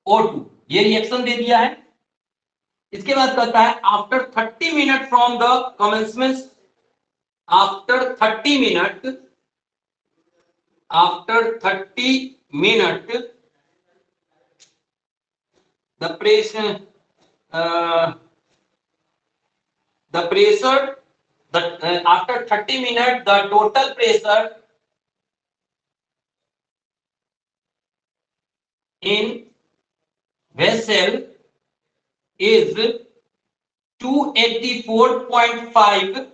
O2, ये रिएक्शन दे दिया है। इसके बाद कहता है after 30 minute from the commencement, after 30 minute, after 30 minute the pressure the pressure the after 30 minutes the total pressure in vessel is 284.5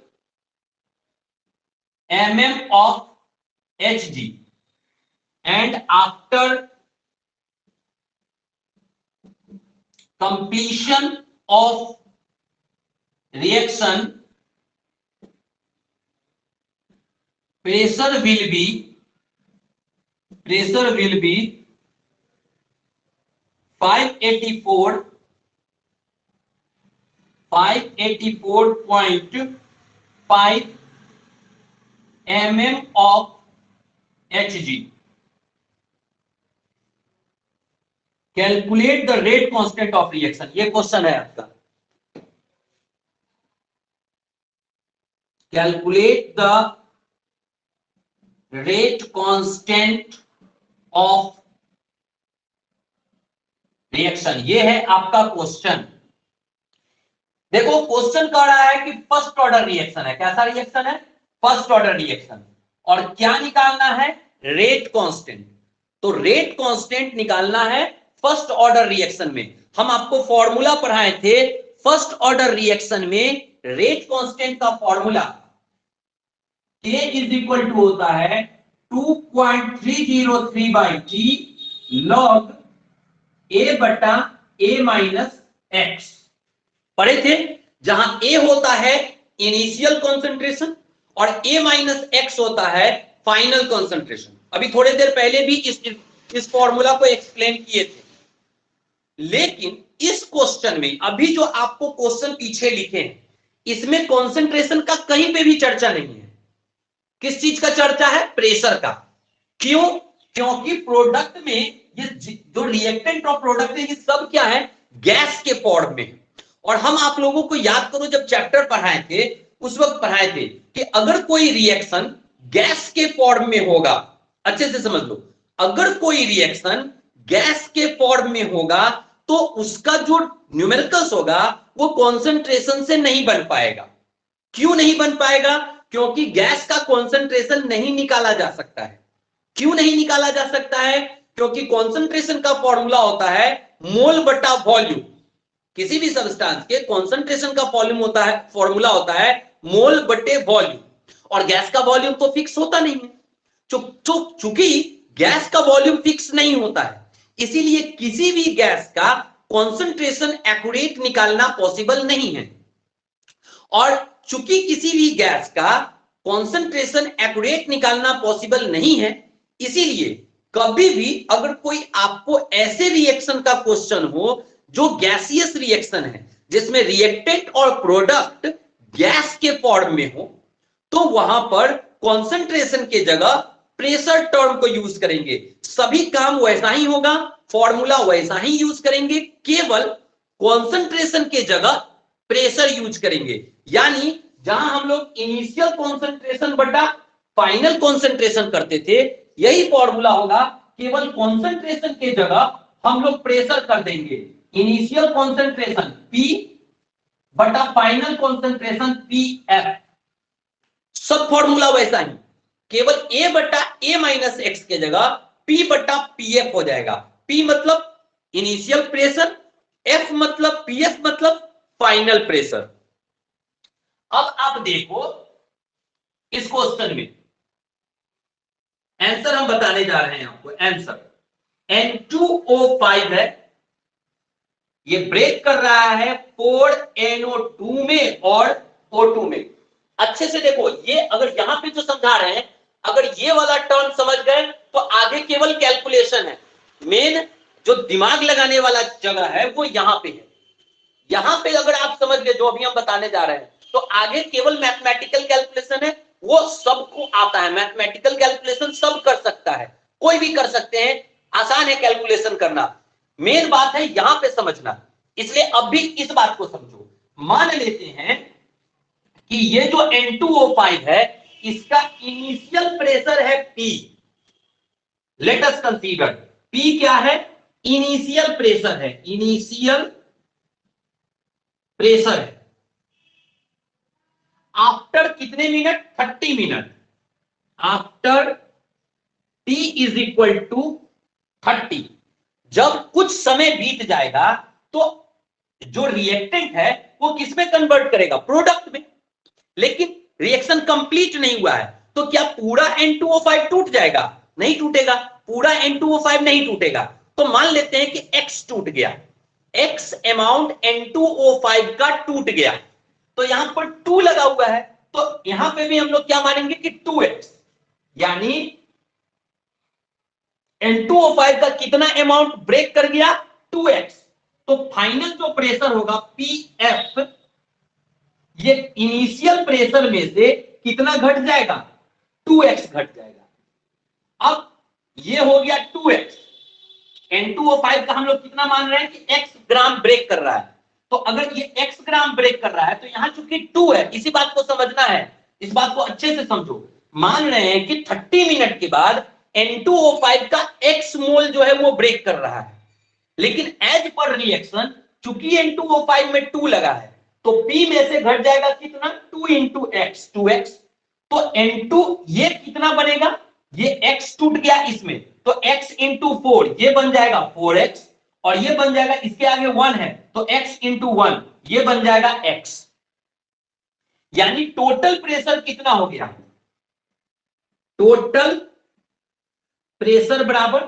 mm of Hg, and after completion of reaction, pressure will be 584.5 mm of Hg. Calculate the rate constant of reaction, ये question है आपका। Calculate the rate constant of reaction, ये है आपका question. देखो question कह रहा है कि फर्स्ट ऑर्डर रिएक्शन है। कैसा रिएक्शन है? First order reaction. और क्या निकालना है? Rate constant. तो रेट कांस्टेंट निकालना है फर्स्ट ऑर्डर रिएक्शन में। हम आपको फॉर्मूला पढ़ाए थे फर्स्ट ऑर्डर रिएक्शन में। रेट कांस्टेंट का formula K is equal to होता है 2.303 बाई T log A बटा A माइनस एक्स। पढ़े थे? जहां A होता है इनिशियल कॉन्सेंट्रेशन और A माइनस एक्स होता है फाइनल कॉन्सेंट्रेशन। अभी थोड़ी देर पहले भी इस फॉर्मूला को एक्सप्लेन किए थे। लेकिन इस क्वेश्चन में अभी जो आपको क्वेश्चन पीछे लिखे हैं, इसमें कॉन्सेंट्रेशन का कहीं पे भी चर्चा नहीं है। किस चीज का चर्चा है? प्रेशर का। क्यों? क्योंकि प्रोडक्ट में ये जो रिएक्टेंट और प्रोडक्ट है ये सब क्या है? गैस के फॉर्म में। और हम आप लोगों को याद करो जब चैप्टर पढ़ाए थे उस वक्त पढ़ाए थे कि अगर कोई रिएक्शन गैस के फॉर्म में होगा, अच्छे से समझ लो, अगर कोई रिएक्शन गैस के फॉर्म में होगा तो उसका जो न्यूमेरिकल्स होगा वो कॉन्सेंट्रेशन से नहीं बन पाएगा। क्यों नहीं बन पाएगा? क्योंकि गैस का कॉन्सेंट्रेशन नहीं निकाला जा सकता है। क्यों नहीं निकाला जा सकता है? क्योंकि कॉन्सेंट्रेशन का फॉर्मूला होता है मोल बटा वॉल्यूम। किसी भी सब्सटेंस के कॉन्सेंट्रेशन का वॉल्यूम होता है, फॉर्मूला होता है मोल बटे वॉल्यूम। और गैस का वॉल्यूम तो फिक्स होता नहीं है। चूंकि गैस का वॉल्यूम फिक्स नहीं होता है, इसीलिए किसी भी गैस का कॉन्सेंट्रेशन एक्यूरेट निकालना पॉसिबल नहीं है। और चूंकि किसी भी गैस का कॉन्सेंट्रेशन एक्यूरेट निकालना पॉसिबल नहीं है, इसीलिए कभी भी अगर कोई आपको ऐसे रिएक्शन का क्वेश्चन हो जो गैसियस रिएक्शन है, जिसमें रिएक्टेंट और प्रोडक्ट गैस के फॉर्म में हो, तो वहां पर कॉन्सेंट्रेशन के जगह प्रेशर टर्म को यूज करेंगे। सभी काम वैसा ही होगा, फॉर्मूला वैसा ही यूज करेंगे, केवल कॉन्सेंट्रेशन के जगह प्रेशर यूज करेंगे। यानी जहां हम लोग इनिशियल कॉन्सेंट्रेशन बटा फाइनल कॉन्सेंट्रेशन करते थे, यही फॉर्मूला होगा, केवल कॉन्सेंट्रेशन के जगह हम लोग प्रेशर कर देंगे। इनिशियल कॉन्सेंट्रेशन P बटा फाइनल कॉन्सेंट्रेशन PF। सब फॉर्मूला वैसा ही, केवल A बटा A माइनस एक्स के जगह P बटा PF हो जाएगा। P मतलब इनिशियल प्रेशर, F मतलब PF मतलब फाइनल प्रेशर। अब आप देखो इस क्वेश्चन में आंसर हम बताने जा रहे हैं आपको। आंसर N2O5 है, ये ब्रेक कर रहा है 4NO2 में और O2 में। अच्छे से देखो, ये अगर यहां पे जो समझा रहे हैं, अगर ये वाला टर्म समझ गए तो आगे केवल कैलकुलेशन है। मेन जो दिमाग लगाने वाला जगह है वो यहां पे है। यहां पे अगर आप समझ गए जो अभी हम बताने जा रहे हैं, तो आगे केवल मैथमेटिकल कैलकुलेशन है। वो सबको आता है, मैथमेटिकल कैलकुलेशन सब कर सकता है, कोई भी कर सकते हैं, आसान है कैलकुलेशन करना। मेन बात है यहां पे समझना। इसलिए अब भी इस बात को समझो। मान लेते हैं कि ये जो N2O5 है, इसका इनिशियल प्रेशर है P। Let us consider P क्या है? इनिशियल प्रेशर है, इनिशियल प्रेशर है। आफ्टर कितने minute? 30 minute. After T is equal to 30, जब कुछ समय बीत जाएगा तो जो रिएक्टेंट है वो किस में कन्वर्ट करेगा? प्रोडक्ट में। लेकिन रिएक्शन कंप्लीट नहीं हुआ है, तो क्या पूरा N2O5 टूट जाएगा? नहीं टूटेगा, पूरा N2O5 नहीं टूटेगा। तो मान लेते हैं कि X टूट गया, X अमाउंट N2O5 का टूट गया, तो यहां पर 2 लगा हुआ है, तो यहां पे भी हम लोग क्या मानेंगे कि 2x, यानी N2O5 का कितना अमाउंट ब्रेक कर गया? 2x। तो फाइनल जो प्रेशर होगा PF, ये इनिशियल प्रेशर में से कितना घट जाएगा? 2x घट जाएगा। अब ये हो गया 2x, N2O5 का हम लोग कितना मान रहे हैं कि x ग्राम ब्रेक कर रहा है। तो अगर ये x ग्राम ब्रेक कर रहा है तो यहां चूंकि 2 है, इसी बात को समझना है, इस बात को अच्छे से समझो। मान रहे हैं कि 30 मिनट के बाद N2O5 का x मोल जो है वो ब्रेक कर रहा है, लेकिन एज पर रिएक्शन चूंकि N2O5 में 2 लगा है, तो P में से घट जाएगा कितना? 2 इंटू एक्स, 2x। तो N2 ये कितना बनेगा? ये x टूट गया इसमें, तो x इंटू 4 ये बन जाएगा 4x, और ये बन जाएगा, इसके आगे 1 है तो x इंटू 1 ये बन जाएगा x। यानी टोटल प्रेशर कितना हो गया? टोटल प्रेशर बराबर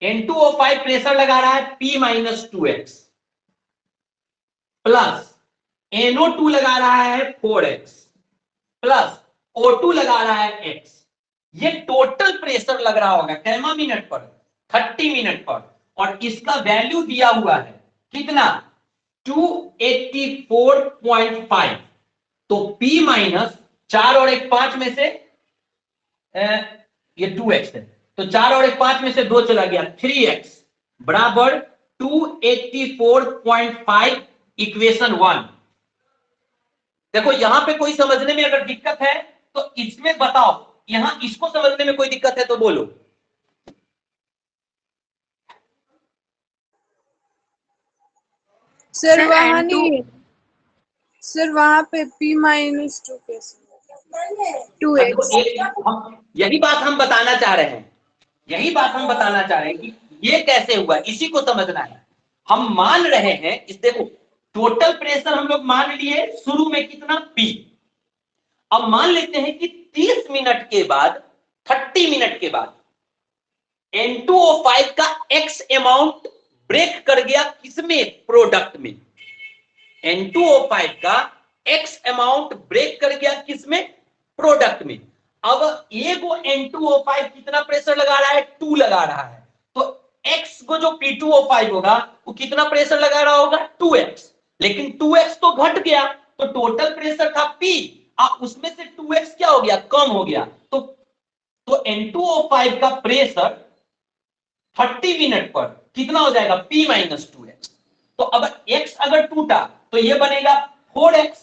N2O5 प्रेशर लगा रहा है P minus 2x plus NO2 लगा रहा है 4x प्लस O2 लगा रहा है x। ये टोटल प्रेशर लग रहा होगा कैमा मिनट पर? 30 मिनट पर, और इसका वैल्यू दिया हुआ है कितना? 284.5। तो P माइनस 4 और 1 5 में से ये 2x है, तो 4 और 1 5 में से 2 चला गया, 3x बराबर 284.5 इक्वेशन 1। देखो यहां पे कोई समझने में अगर दिक्कत है तो इसमें बताओ, यहां इसको समझने में कोई दिक्कत है तो बोलो। सर सर वहां N2 नहीं, सर वहां पे P माइनस 2 कैसे? देखो 2x। हम यही बात हम बताना चाह रहे हैं, यही बात हम बताना चाह रहे हैं कि ये कैसे हुआ, इसी को समझना है। हम मान रहे हैं इस, देखो टोटल प्रेशर हम लोग मान लिए शुरू में कितना? P। अब मान लेते हैं कि 30 मिनट के बाद, 30 मिनट के बाद N2O5 का x अमाउंट ब्रेक कर गया किसमें? प्रोडक्ट में। N2O5 का x अमाउंट ब्रेक कर गया किसमें? प्रोडक्ट में। अब ये को N2O5 कितना प्रेशर लगा रहा है? 2 लगा रहा है, तो x को जो P2O5 होगा वो कितना प्रेशर लगा रहा होगा? 2x। लेकिन 2x तो घट गया, तो टोटल प्रेशर था P, उसमें से 2x क्या हो गया? कम हो गया। तो N2O5 का प्रेशर 30 मिनट पर कितना हो जाएगा? P minus 2x। तो अब x अगर टूटा तो ये बनेगा 4x,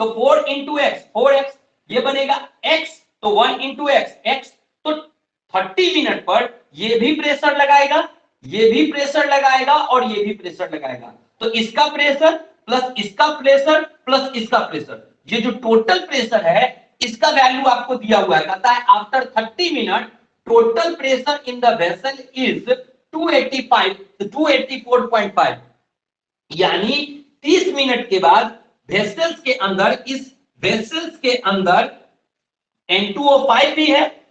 तो 4 इंटू एक्स 4x, ये बनेगा x, तो 1 इंटू एक्स। तो 30 मिनट पर ये भी प्रेशर लगाएगा, ये भी प्रेशर लगाएगा, और ये भी प्रेशर लगाएगा। तो इसका प्रेशर प्लस इसका प्रेशर प्लस इसका प्रेशर, ये जो टोटल प्रेशर है इसका वैल्यू आपको दिया हुआ है। कहता है after 30 minute total pressure in the vessel is 284.5, यानी 30 मिनट के बाद वेसल्स के अंदर, इस वेसल्स के अंदर N2O5 भी है,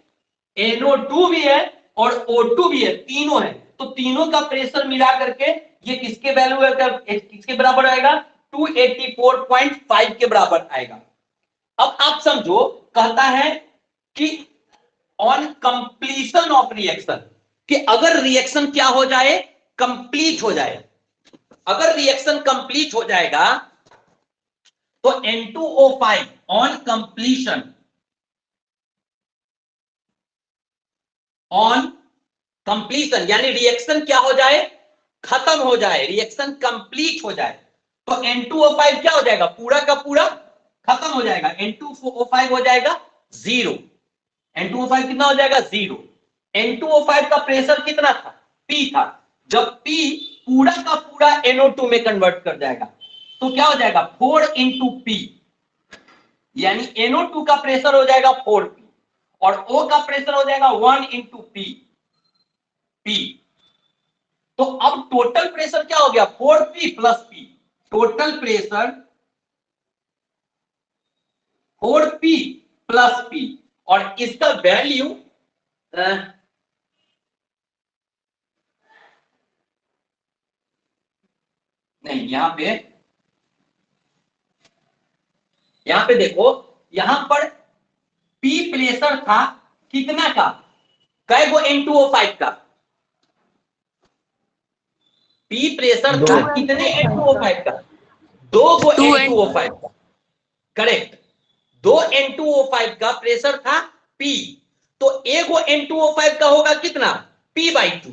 NO2 भी है और O2 भी है, तीनों है। तो तीनों का प्रेशर मिला करके ये किसके वैल्यू है, किसके बराबर आएगा? 284.5 के बराबर आएगा। अब आप समझो, कहता है कि ऑन कंप्लीशन ऑफ रिएक्शन, कि अगर रिएक्शन क्या हो जाए? कंप्लीट हो जाए। अगर रिएक्शन कंप्लीट हो जाएगा तो N2O5 on completion, on completion यानी रिएक्शन क्या हो जाए? खत्म हो जाए, रिएक्शन कंप्लीट हो जाए, तो N2O5 क्या हो जाएगा? पूरा का पूरा खत्म हो जाएगा। N2O5 हो जाएगा 0। N2O5 कितना हो जाएगा? 0। N2O5 का प्रेशर कितना था? P था। जब P पूरा का पूरा NO2 में कन्वर्ट कर जाएगा तो क्या हो जाएगा? 4 इंटू P, यानी NO2 का प्रेशर हो जाएगा 4P और O का प्रेशर हो जाएगा 1 इंटू P। तो अब टोटल प्रेशर क्या हो गया? 4P plus P। Total pressure 4p plus p, और इसका वैल्यू नहीं, यहां पे देखो, यहां पर p प्रेशर था कितना का, कै गो N2O5 का, p प्रेशर था कितने N2O5 का, 2 गो N2O5 का, करेक्ट, 2 N2O5 का प्रेशर था p, तो एक गो N2O5 का होगा कितना, p/2,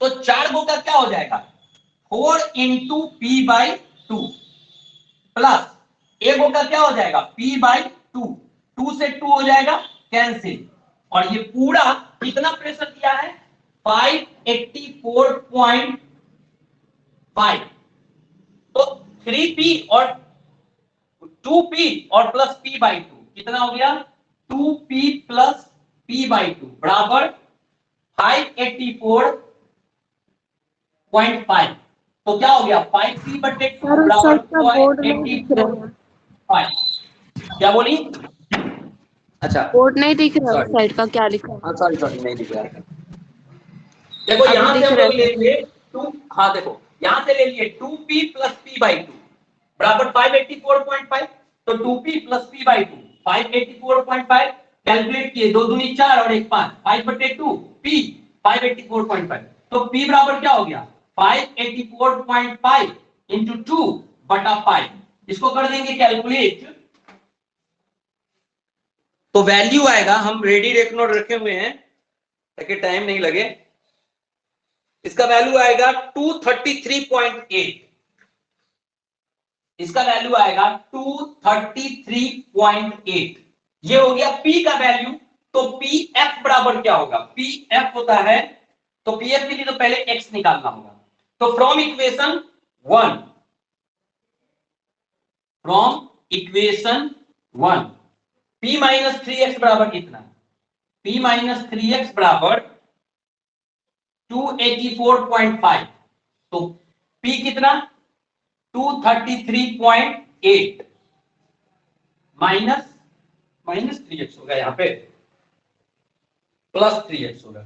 तो 4 गो का क्या हो जाएगा 4 इंटू p/2 प्लस एक का क्या हो जाएगा p/2, 2 से 2 हो जाएगा कैंसिल, और ये पूरा कितना प्रेशर दिया है 584.5, तो 3p और 2p और प्लस p/2 कितना हो गया 2p प्लस p/2 बराबर 584.5, तो क्या हो गया 5p/2 बराबर 5, क्या बोली, अच्छा बोर्ड नहीं दिख रहा उस साइड का, क्या लिखा है? हाँ सॉरी नहीं दिख रहा है, देखो यहां से हम लोग लेंगे 2, हाँ देखो यहां से ले लिए 2p प्लस p/2 बराबर 584.5, तो 2p प्लस p/2 584.5, कैलकुलेट किए, 2 दूनी 4 और 1 5, 5/2 p 584.5, तो p बराबर क्या हो गया 584.5 इंटू 2 बटा 5, इसको कर देंगे कैलकुलेट, तो वैल्यू आएगा, हम रेडी रेकनोट रखे हुए हैं ताकि टाइम नहीं लगे, इसका वैल्यू आएगा 233.8, इसका वैल्यू आएगा 233.8, ये हो गया p का वैल्यू, तो pf बराबर क्या होगा, pf होता है, तो pf के लिए तो पहले x निकालना होगा, तो from equation 1 p minus 3x बराबर कितना, p माइनस 3x बराबर 284.5, तो p कितना 233.8 माइनस 3x होगा, यहां पे प्लस 3x होगा,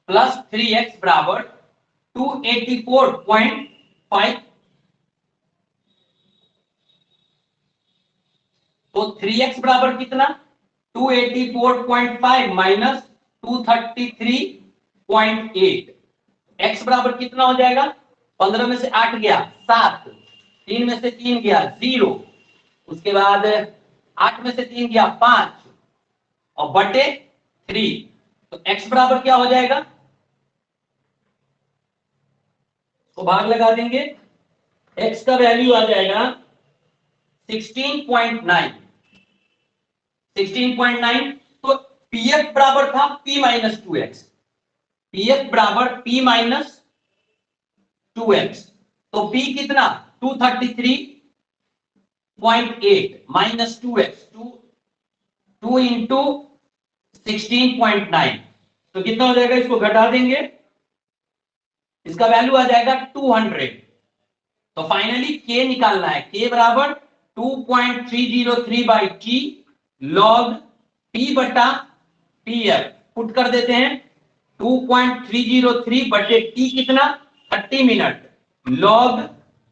प्लस 3x बराबर 284.5, तो 3x बराबर कितना 284.5 माइनस 233.8, x बराबर कितना हो जाएगा, 15 में से 8 गया 7, 3 में से 3 गया 0, उसके बाद 8 में से 3 गया 5 और बटे 3, तो x बराबर क्या हो जाएगा, तो भाग लगा देंगे, x का वैल्यू आ जाएगा 16.9, तो pf बराबर था p माइनस 2x, pf बराबर p माइनस 2x, तो p कितना 233.8 माइनस 2x, 2 इंटू 16.9, तो कितना हो जाएगा, इसको घटा देंगे, इसका वैल्यू आ जाएगा 200, तो फाइनली k निकालना है, k बराबर 2.303/t log p बटा pf, पुट कर देते हैं 2.303 बटे t कितना 30 मिनट, log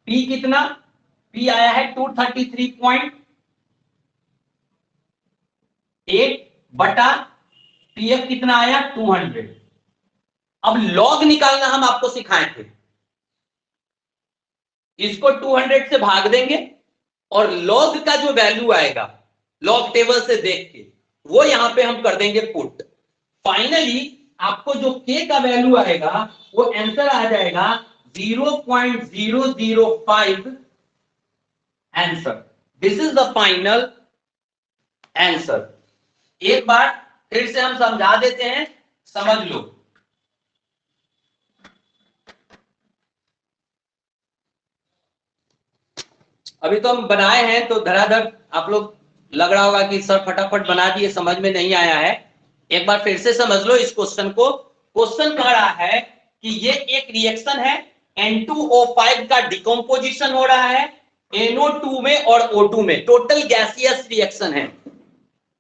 p कितना, p आया है 233.8 बटा pf कितना आया 200, अब log निकालना हम आपको सिखाए थे, इसको 200 से भाग देंगे और log का जो वैल्यू आएगा log टेबल से देख के वो यहां पे हम कर देंगे पुट, फाइनली आपको जो k का वैल्यू आएगा वो आंसर आ जाएगा 0.005 answer, this is the final answer. एक बार फिर से हम समझा देते हैं, समझ लो, अभी तो हम बनाए हैं तो धड़ाधड़ आप लोग लग रहा होगा कि सर फटाफट बना दिए, समझ में नहीं आया है, एक बार फिर से समझ लो इस क्वेश्चन को। क्वेश्चन कह रहा है कि ये एक रिएक्शन है, N2O5 का डिकम्पोजिशन हो रहा है, NO2 में और O2 में टोटल गैसियस रिएक्शन है,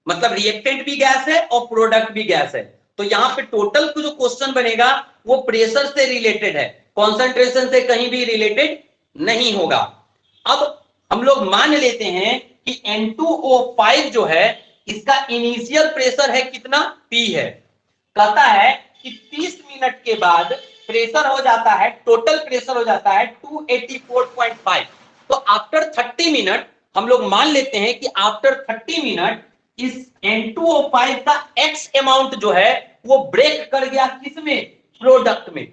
मतलब रिएक्टेंट भी गैस है और प्रोडक्ट भी गैस है। तो यहां पे टोटल जो क्वेश्चन बनेगा वो प्रेशर से रिलेटेड है, कॉन्सेंट्रेशन से कहीं भी रिलेटेड नहीं होगा। अब हम लोग मान लेते हैं कि N2O5 जो है इसका इनिशियल प्रेशर है कितना, P है। कहता है कि 30 मिनट के बाद प्रेशर हो जाता है, टोटल प्रेशर हो जाता है 284.5। तो आफ्टर 30 मिनट हम लोग मान लेते हैं कि आफ्टर 30 मिनट इस N2O5 का X अमाउंट जो है वो ब्रेक कर गया किसमें, प्रोडक्ट में।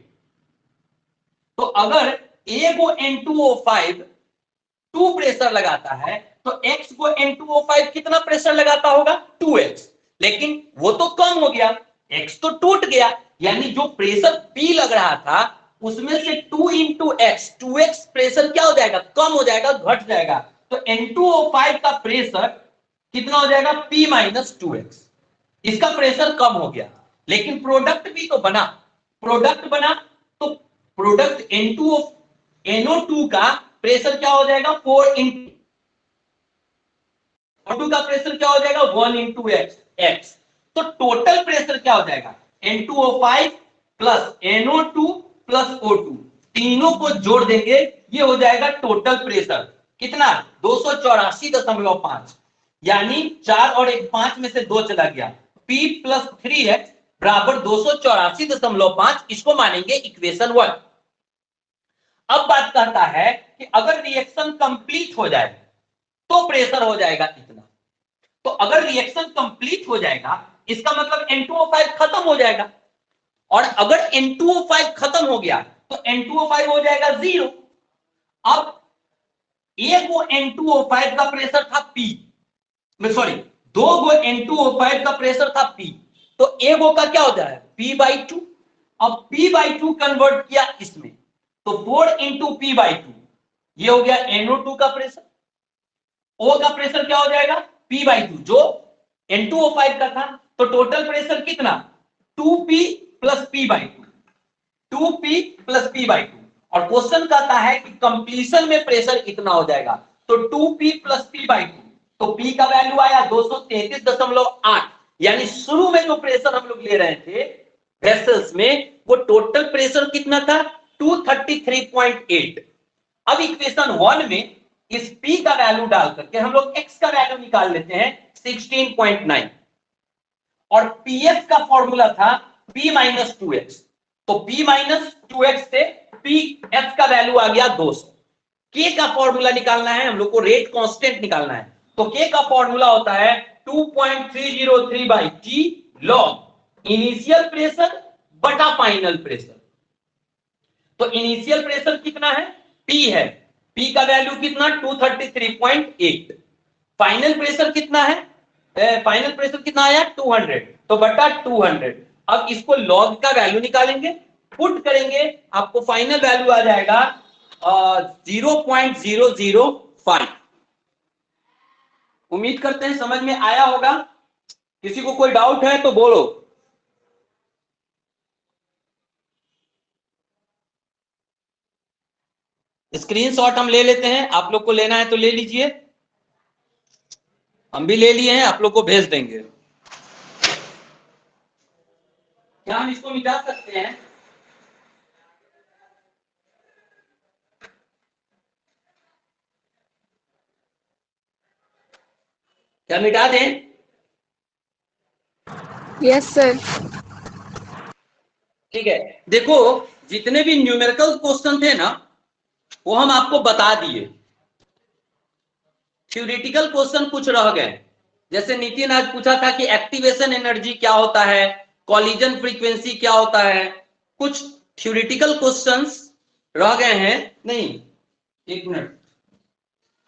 तो अगर A को N2O5 2 प्रेशर लगाता है तो X को N2O5 कितना प्रेशर लगाता होगा, 2X। लेकिन वो तो कम हो गया, X तो टूट गया, यानी जो प्रेशर P लग रहा था उसमें से 2 इंटू एक्स, 2x प्रेशर क्या हो जाएगा, कम हो जाएगा, घट जाएगा। तो N2O5 का प्रेशर कितना हो जाएगा, P माइनस 2x। इसका प्रेशर कम हो गया, लेकिन प्रोडक्ट भी तो बना, प्रोडक्ट बना तो प्रोडक्ट NO2 का प्रेशर क्या हो जाएगा, 4 इंटू O2 का प्रेशर क्या हो जाएगा, 1 इंटू एक्स। तो टोटल प्रेशर क्या हो जाएगा, N2O5 plus NO2 plus O2, तीनों को जोड़ देंगे, ये हो जाएगा टोटल प्रेशर कितना, 284.5। यानी 4 और 1 5 में से 2 चला गया, P प्लस 3x बराबर 284.5। इसको मानेंगे इक्वेशन 1। अब बात करता है कि अगर रिएक्शन कंप्लीट हो जाए तो प्रेशर हो जाएगा इतना। तो अगर रिएक्शन कंप्लीट हो जाएगा इसका मतलब N2O5 खत्म हो जाएगा, और अगर N2O5 खत्म हो गया तो N2O5 हो जाएगा 0। अब एक वो N2O5 का प्रेशर था P, सॉरी 2 गो N2O5 का प्रेशर था P, तो एक गो का क्या हो जाएगा, P/2। अब P/2 कन्वर्ट किया इसमें तो 4 इंटू P/2, ये हो गया NO2 का प्रेशर। O का प्रेशर क्या हो जाएगा, P/2, जो N2O5 का था। तो टोटल प्रेशर कितना, 2P plus P/2, 2P plus P/2। और क्वेश्चन कहता है कि कंप्लीशन में प्रेशर इतना हो जाएगा, तो 2P प्लस P/2, तो P का वैल्यू आया 233.8। यानी शुरू में जो प्रेशर हम लोग ले रहे थे वेसल्स में वो टोटल प्रेशर कितना था, 233.8। अब इक्वेशन 1 में इस P का वैल्यू डाल करके हम लोग X का वैल्यू निकाल लेते हैं 16.9, और PS का फॉर्मूला था P माइनस 2x। तो P माइनस 2x से PS का वैल्यू आ गया 200। K का फॉर्मूला निकालना है हम लोग को, रेट कांस्टेंट निकालना है। तो K का फॉर्मूला होता है 2.303 by T log initial pressure बटा फाइनल प्रेशर। तो इनिशियल प्रेशर कितना है, P है, P का वैल्यू कितना 233.8। फाइनल प्रेशर कितना है, फाइनल प्रेशर कितना आया 200, तो बटा 200। अब इसको लॉग का वैल्यू निकालेंगे, पुट करेंगे, आपको फाइनल वैल्यू आ जाएगा 0.005। उम्मीद करते हैं समझ में आया होगा। किसी को कोई डाउट है तो बोलो। स्क्रीनशॉट हम ले लेते हैं, आप लोग को लेना है तो ले लीजिए, हम भी ले लिए हैं, आप लोग को भेज देंगे। क्या हम इसको मिटा सकते हैं, क्या मिटा दें? Yes sir. ठीक है, देखो जितने भी न्यूमेरिकल क्वेश्चन थे ना वो हम आपको बता दिए। थ्योरेटिकल क्वेश्चन कुछ रह गए, जैसे नितिन आज पूछा था कि एक्टिवेशन एनर्जी क्या होता है, कॉलिजन फ्रीक्वेंसी क्या होता है, कुछ थ्योरेटिकल क्वेश्चंस रह गए हैं। नहीं, एक मिनट,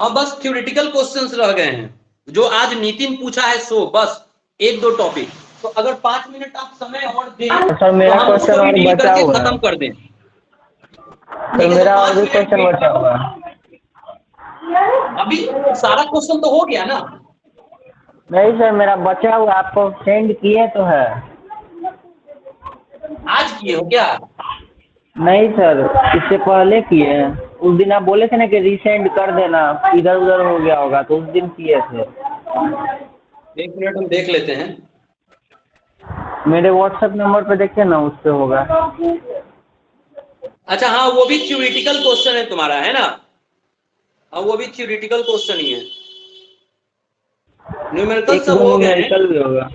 अब बस थ्योरेटिकल क्वेश्चंस रह गए हैं जो आज नितिन पूछा है, सो बस 1-2 टॉपिक। तो अगर 5 मिनट आप समय और दें सर मेरा तो हम क्वेश्चन उसको और भी डील बचा करके हुआ है। खत्म कर दें। सर मेरा और भी क्वेश्चन बचा हुआ है। अभी सारा क्वेश्चन तो हो गया ना? नहीं सर, मेरा बचा हुआ आपको सेंड किए तो है। आज किए हो क्या? नहीं सर, इससे पहले किए हैं। उस दिन आप बोले थे ना कि रीसेंड कर देना, इधर उधर हो गया होगा, तो उस दिन किए थे। एक मिनट हम देख लेते हैं। मेरे व्हाट्सएप नंबर पे देखिए ना, उस पे होगा। अच्छा हाँ, वो भी थ्योरेटिकल क्वेश्चन है तुम्हारा, है ना? हाँ, वो भी थ्योरेटिकल क्वेश्चन ही है। न्यूमेरिकल एक सब दो हो गए हैं। न्यूमेरिकल भी होगा।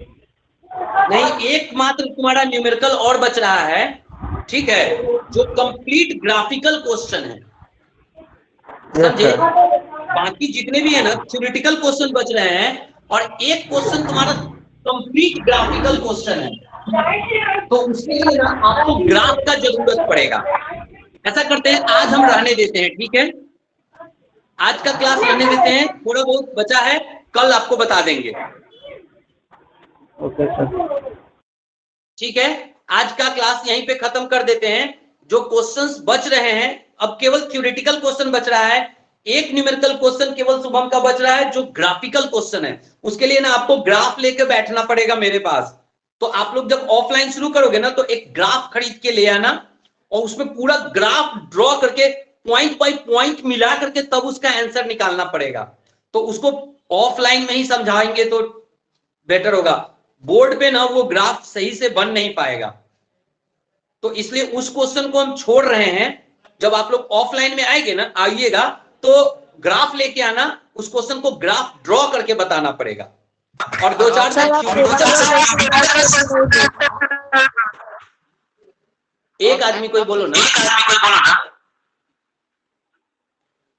नहीं, एक मात्र तुम्हारा न्यूमेरिकल और बच रहा है, ठीक है, जो कंप्लीट ग्राफिकल क्वेश्चन है, यस समझे? सर। बाकी जितने भी है ना थ्योरेटिकल क्वेश्चन बच रहे हैं, और एक क्वेश्चन तुम्हारा कंप्लीट ग्राफिकल क्वेश्चन है। तो उसके लिए ना आपको ग्राफ का जरूरत पड़ेगा। ऐसा करते हैं, आज हम रहने देते हैं, ठीक है? आज का क्लास रहने देते हैं, थोड़ा बहुत बचा है, कल आपको बता देंगे। Okay sir. ठीक है, आज का क्लास यहीं पे खत्म कर देते हैं। जो क्वेश्चंस बच रहे हैं, अब केवल थ्योरेटिकल क्वेश्चन बच रहा है। एक न्यूमेरिकल क्वेश्चन केवल शुभम का बच रहा है, जो ग्राफिकल क्वेश्चन है। उसके लिए ना आपको ग्राफ लेकर बैठना पड़ेगा मेरे पास। तो आप लोग जब ऑफलाइन शुरू करोगे ना, तो एक ग्राफ खरीद के ले आना, और उसमें पूरा ग्राफ ड्रॉ करके पॉइंट बाय पॉइंट मिला करके तब उसका आंसर निकालना पड़ेगा। तो उसको ऑफलाइन में ही समझाएंगे तो बेटर होगा। बोर्ड पे ना वो ग्राफ सही से बन नहीं पाएगा। तो इसलिए उस क्वेश्चन को हम छोड़ रहे हैं। जब आप लोग ऑफलाइन में आइएगा, तो ग्राफ लेके आना, उस क्वेश्चन को ग्राफ ड्रॉ करके बताना पड़ेगा। और दो चार सर आप पेपर वाले एक आदमी कोई बोलो ना।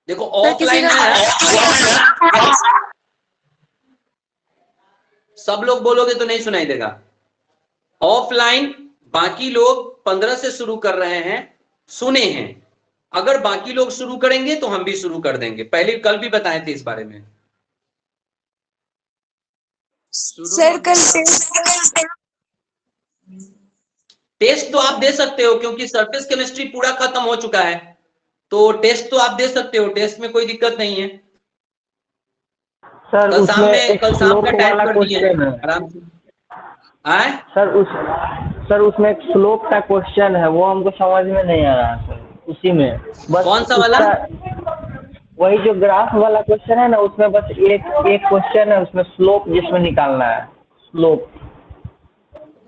देखो सर किसी ऑफलाइन का में सब लोग बोलोगे तो नहीं सुनाई देगा। ऑफलाइन बाकी लोग 15 से शुरू कर रहे हैं, सुने हैं। अगर बाकी लोग शुरू करेंगे तो हम भी शुरू कर देंगे। पहले कल भी बताए थे इस बारे में। सर कल टेस्ट टेस्ट तो आप दे सकते हो, क्योंकि सरफेस केमिस्ट्री पूरा खत्म हो चुका है। तो टेस्ट तो आप दे सकते हो, टेस्ट में कोई दिक्कत नहीं है। सर उसमें एक कल शाम का स्लोप टाइम वाला कर दिए हैं, क्वेश्चन है। आराम से आए। सर उसमें एक स्लोप का क्वेश्चन है, वो हमको समझ में नहीं आ रहा सर। उसी में बस कौन सा वाला? उसका, वही जो ग्राफ वाला क्वेश्चन है ना, उसमें बस एक एक क्वेश्चन है, उसमें स्लोप जिसमें निकालना है, स्लोप।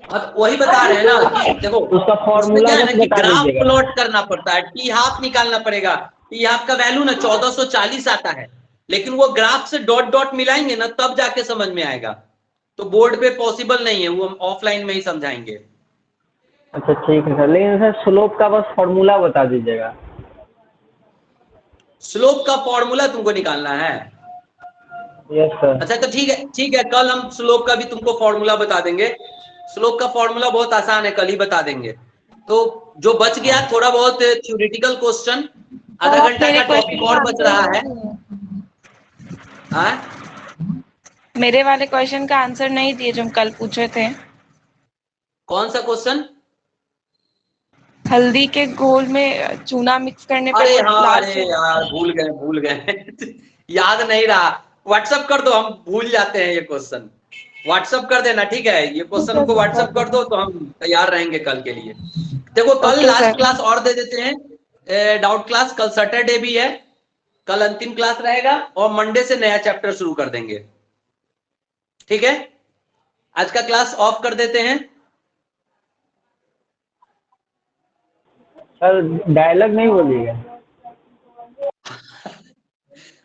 अब वही बता रहे हैं ना कि देखो, उसका उसमें फॉर्मूला क्या है ना बस कि बता ग्राफ दीजिएगा। प्लॉट करना पड़ता है, टी हाफ निकालना पड़ेगा। टी हाफ का वैल्यू ना 1440 आता है, लेकिन वो ग्राफ से डॉट डॉट मिलाएंगे ना, तब जाके समझ में आएगा। तो बोर्ड पे पॉसिबल नहीं है, वो हम ऑफलाइन में ही समझाएंगे। अच्छा ठीक है सर, लेकिन सर स्लोप का बस फॉर्मूला बता दीजिएगा। स्लोप का फॉर्मूला तुमको निकालना है? Yes sir. अच्छा तो ठीक है, ठीक है, कल हम स्लोप का भी तुमको फॉर्मूला बता देंगे। स्लोप का फॉर्मूला बहुत आसान है, कल ही बता देंगे। तो जो बच गया थोड़ा बहुत थ्योरेटिकल क्वेश्चन, सर आधा आप घंटा मेरे का टॉपिक क्वेश्चन का और बच आंसर रहा नहीं है। दिए। हाँ, मेरे वाले क्वेश्चन का आंसर नहीं दिए जो हम कल पूछे थे। कौन सा क्वेश्चन? हल्दी के घोल में चूना मिक्स करने पे अरे वो हाँ, लाल अरे चूना। यार, भूल गए याद नहीं रहा। व्हाट्सअप कर दो, हम भूल जाते हैं ये क्वेश्चन। व्हाट्सअप कर देना, ठीक है? ये क्वेश्चन हमको व्हाट्सअप कर दो, तो हम तैयार रहेंगे कल के लिए। देखो कल ओके लास्ट सर। क्लास और दे देते हैं, डाउट क्लास। कल सैटरडे भी है, कल अंतिम क्लास रहेगा, और मंडे से नया चैप्टर शुरू कर देंगे। ठीक है, आज का क्लास ऑफ कर देते हैं। सर डायलॉग नहीं बोलिएगा।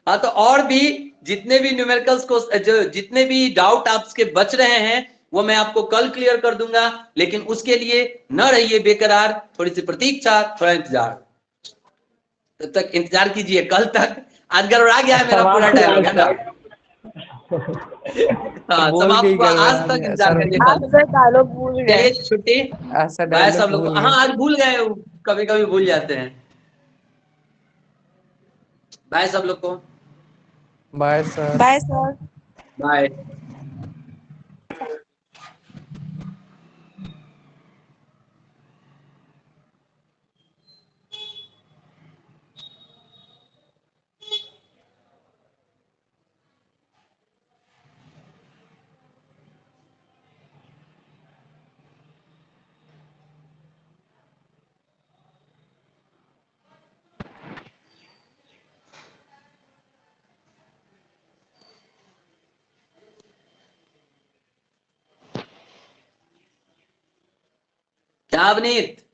हाँ, तो और भी जितने भी न्यूमेरिकल्स को, जो जितने भी डाउट आपके बच रहे हैं, वो मैं आपको कल क्लियर कर दूंगा। लेकिन उसके लिए न रहिए बेकरार, थोड़ी सी प्रतीक्षा, थोड़ा इंतजार। तब तक इंतजार कीजिए कल तक। आज गड़बड़ा गया है मेरा पूरा समाप्त हुआ डायलॉग, है ना? सर। हाँ, बोल के समाप्त ही हुआ, आज गड़बड़ा तक गया इंतजार सर। करिए आप कल। सर डायलॉग भूल गए। चलिए छुट्टी। ऐसा बाय डायलॉग सब लोग भूल को। गए। हाँ, आज भूल गए, कभी कभी भूल जाते हैं। बाय सब लोग को। Bye sir. Bye sir. Bye. क्या अवनीत?